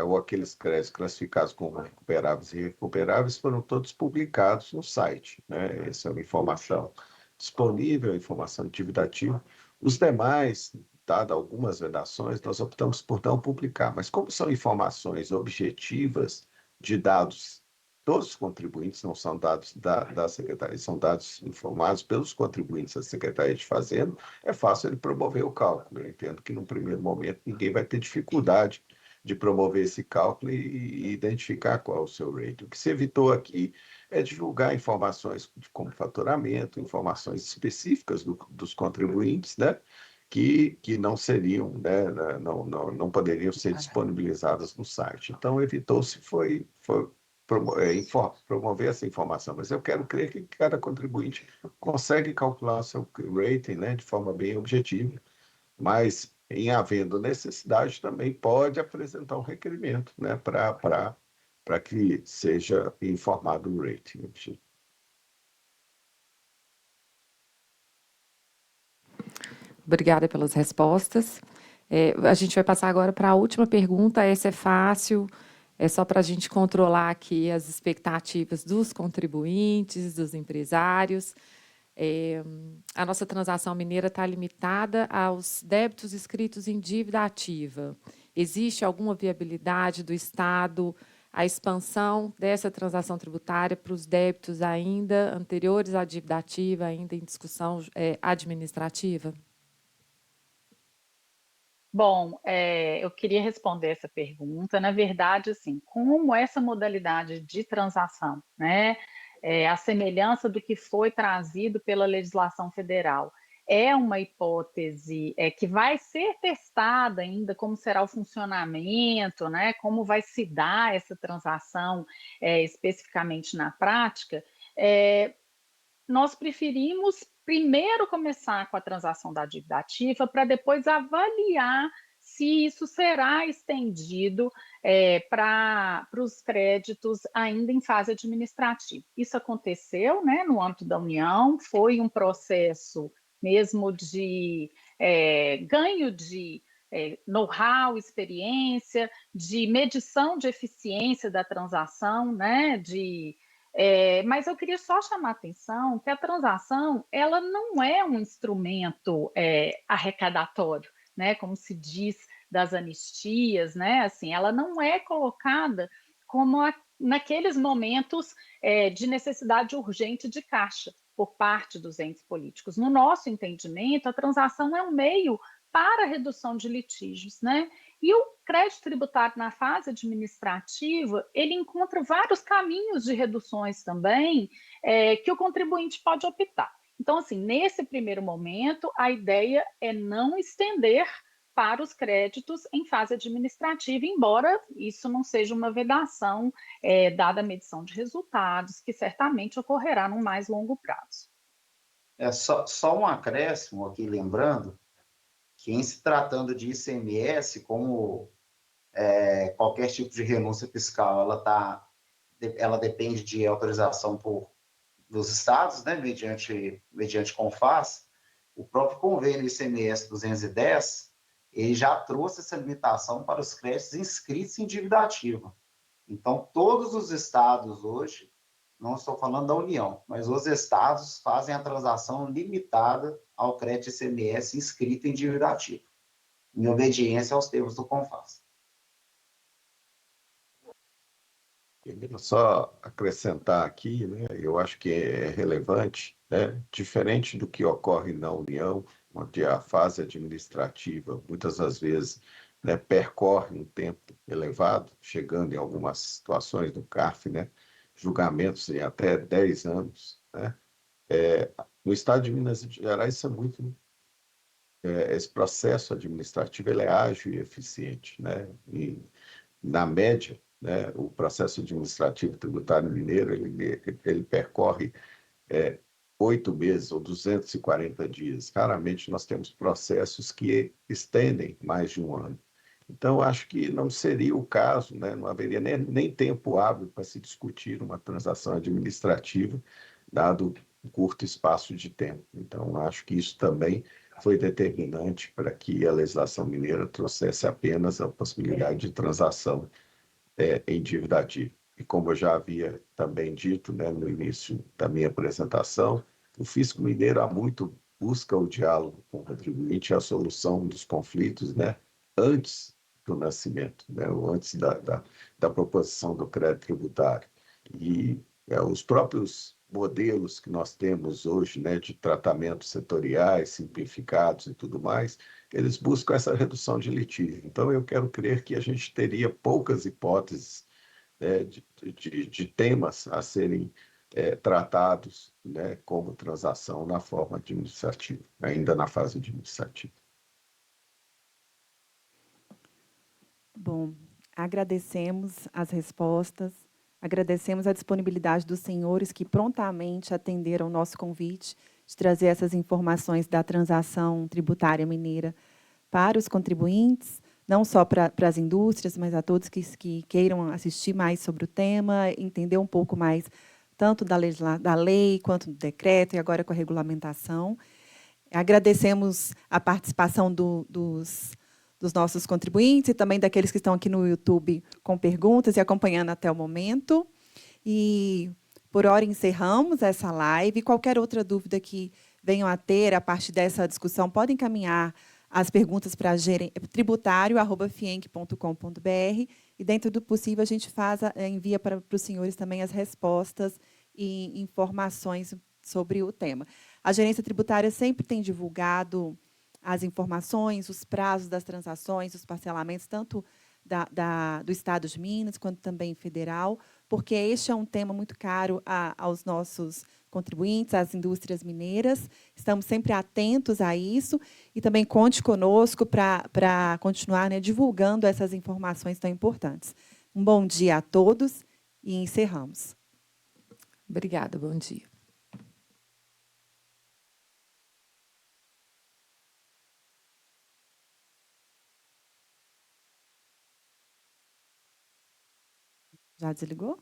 ou aqueles créditos classificados como recuperáveis e irrecuperáveis foram todos publicados no site, né? Essa é uma informação disponível, informação divulgativa. Os demais, dada algumas vedações, nós optamos por não publicar, mas como são informações objetivas de dados, todos os contribuintes não são dados da Secretaria, são dados informados pelos contribuintes da Secretaria de Fazenda, é fácil ele promover o cálculo. Eu entendo que, num primeiro momento, ninguém vai ter dificuldade de promover esse cálculo e identificar qual é o seu rating. O que se evitou aqui é divulgar informações como faturamento, informações específicas dos contribuintes, né, que não seriam, né, não poderiam ser disponibilizadas no site. Então, evitou-se promover essa informação, mas eu quero crer que cada contribuinte consegue calcular o seu rating, né, de forma bem objetiva, mas, em havendo necessidade, também pode apresentar um requerimento, né, para que seja informado o rating. Obrigada pelas respostas. A gente vai passar agora para a última pergunta. Essa é fácil, é só para a gente controlar aqui as expectativas dos contribuintes, dos empresários. A nossa transação mineira está limitada aos débitos escritos em dívida ativa. Existe alguma viabilidade do Estado a expansão dessa transação tributária para os débitos ainda anteriores à dívida ativa, ainda em discussão administrativa? Bom, eu queria responder essa pergunta. Na verdade, assim, como essa modalidade de transação, né, a semelhança do que foi trazido pela legislação federal, é uma hipótese que vai ser testada ainda, como será o funcionamento, né, como vai se dar essa transação especificamente na prática, nós preferimos primeiro começar com a transação da dívida ativa para depois avaliar se isso será estendido para os créditos ainda em fase administrativa. Isso aconteceu, né, no âmbito da União, foi um processo mesmo de ganho de know-how, experiência, de medição de eficiência da transação, né, mas eu queria só chamar a atenção que a transação ela não é um instrumento arrecadatório, né, como se diz das anistias, né, assim, ela não é colocada como naqueles momentos de necessidade urgente de caixa por parte dos entes políticos. No nosso entendimento, a transação é um meio para a redução de litígios, né? E o crédito tributário na fase administrativa, ele encontra vários caminhos de reduções também que o contribuinte pode optar. Então, assim, nesse primeiro momento, a ideia é não estender para os créditos em fase administrativa, embora isso não seja uma vedação dada a medição de resultados, que certamente ocorrerá no mais longo prazo. Só um acréscimo aqui, lembrando que, em se tratando de ICMS, como qualquer tipo de renúncia fiscal, ela depende de autorização dos estados, né, mediante CONFAS, o próprio convênio ICMS 210, ele já trouxe essa limitação para os créditos inscritos em dívida ativa. Então, todos os estados hoje, não estou falando da União, mas os estados fazem a transação limitada ao crédito ICMS inscrito em dívida ativa, em obediência aos termos do CONFAS. Só acrescentar aqui, né, eu acho que é relevante, né, diferente do que ocorre na União, onde a fase administrativa, muitas das vezes, né, percorre um tempo elevado, chegando em algumas situações do CARF, né, julgamentos em até 10 anos. Né, no estado de Minas Gerais, isso é muito... esse processo administrativo ele é ágil e eficiente. Né, e, na média, né? O processo administrativo tributário mineiro, ele percorre 8 meses ou 240 dias. Raramente nós temos processos que estendem mais de um ano. Então, acho que não seria o caso, né? Não haveria nem tempo hábil para se discutir uma transação administrativa, dado um curto espaço de tempo. Então, acho que isso também foi determinante para que a legislação mineira trouxesse apenas a possibilidade de transação em dívida ativa. E como eu já havia também dito, né, no início da minha apresentação, o fisco mineiro há muito busca o diálogo com o contribuinte e a solução dos conflitos, né, antes do nascimento, né, ou antes da proposição do crédito tributário. E os próprios modelos que nós temos hoje, né, de tratamentos setoriais, simplificados e tudo mais, eles buscam essa redução de litígio. Então, eu quero crer que a gente teria poucas hipóteses, né, de temas a serem tratados, né, como transação na forma administrativa, ainda na fase administrativa. Bom, agradecemos as respostas, agradecemos a disponibilidade dos senhores que prontamente atenderam o nosso convite de trazer essas informações da transação tributária mineira para os contribuintes, não só para as indústrias, mas a todos que queiram assistir mais sobre o tema, entender um pouco mais tanto da lei quanto do decreto e agora com a regulamentação. Agradecemos a participação dos nossos contribuintes e também daqueles que estão aqui no YouTube com perguntas e acompanhando até o momento. E, por hora, encerramos essa live. Qualquer outra dúvida que venham a ter a partir dessa discussão, podem encaminhar as perguntas para tributário@fienc.com.br e, dentro do possível, a gente envia para os senhores também as respostas e informações sobre o tema. A gerência tributária sempre tem divulgado as informações, os prazos das transações, os parcelamentos, tanto do Estado de Minas quanto também federal, porque este é um tema muito caro aos nossos contribuintes, às indústrias mineiras. Estamos sempre atentos a isso e também conte conosco para continuar, né, divulgando essas informações tão importantes. Um bom dia a todos e encerramos. Obrigada, bom dia. Já desligou?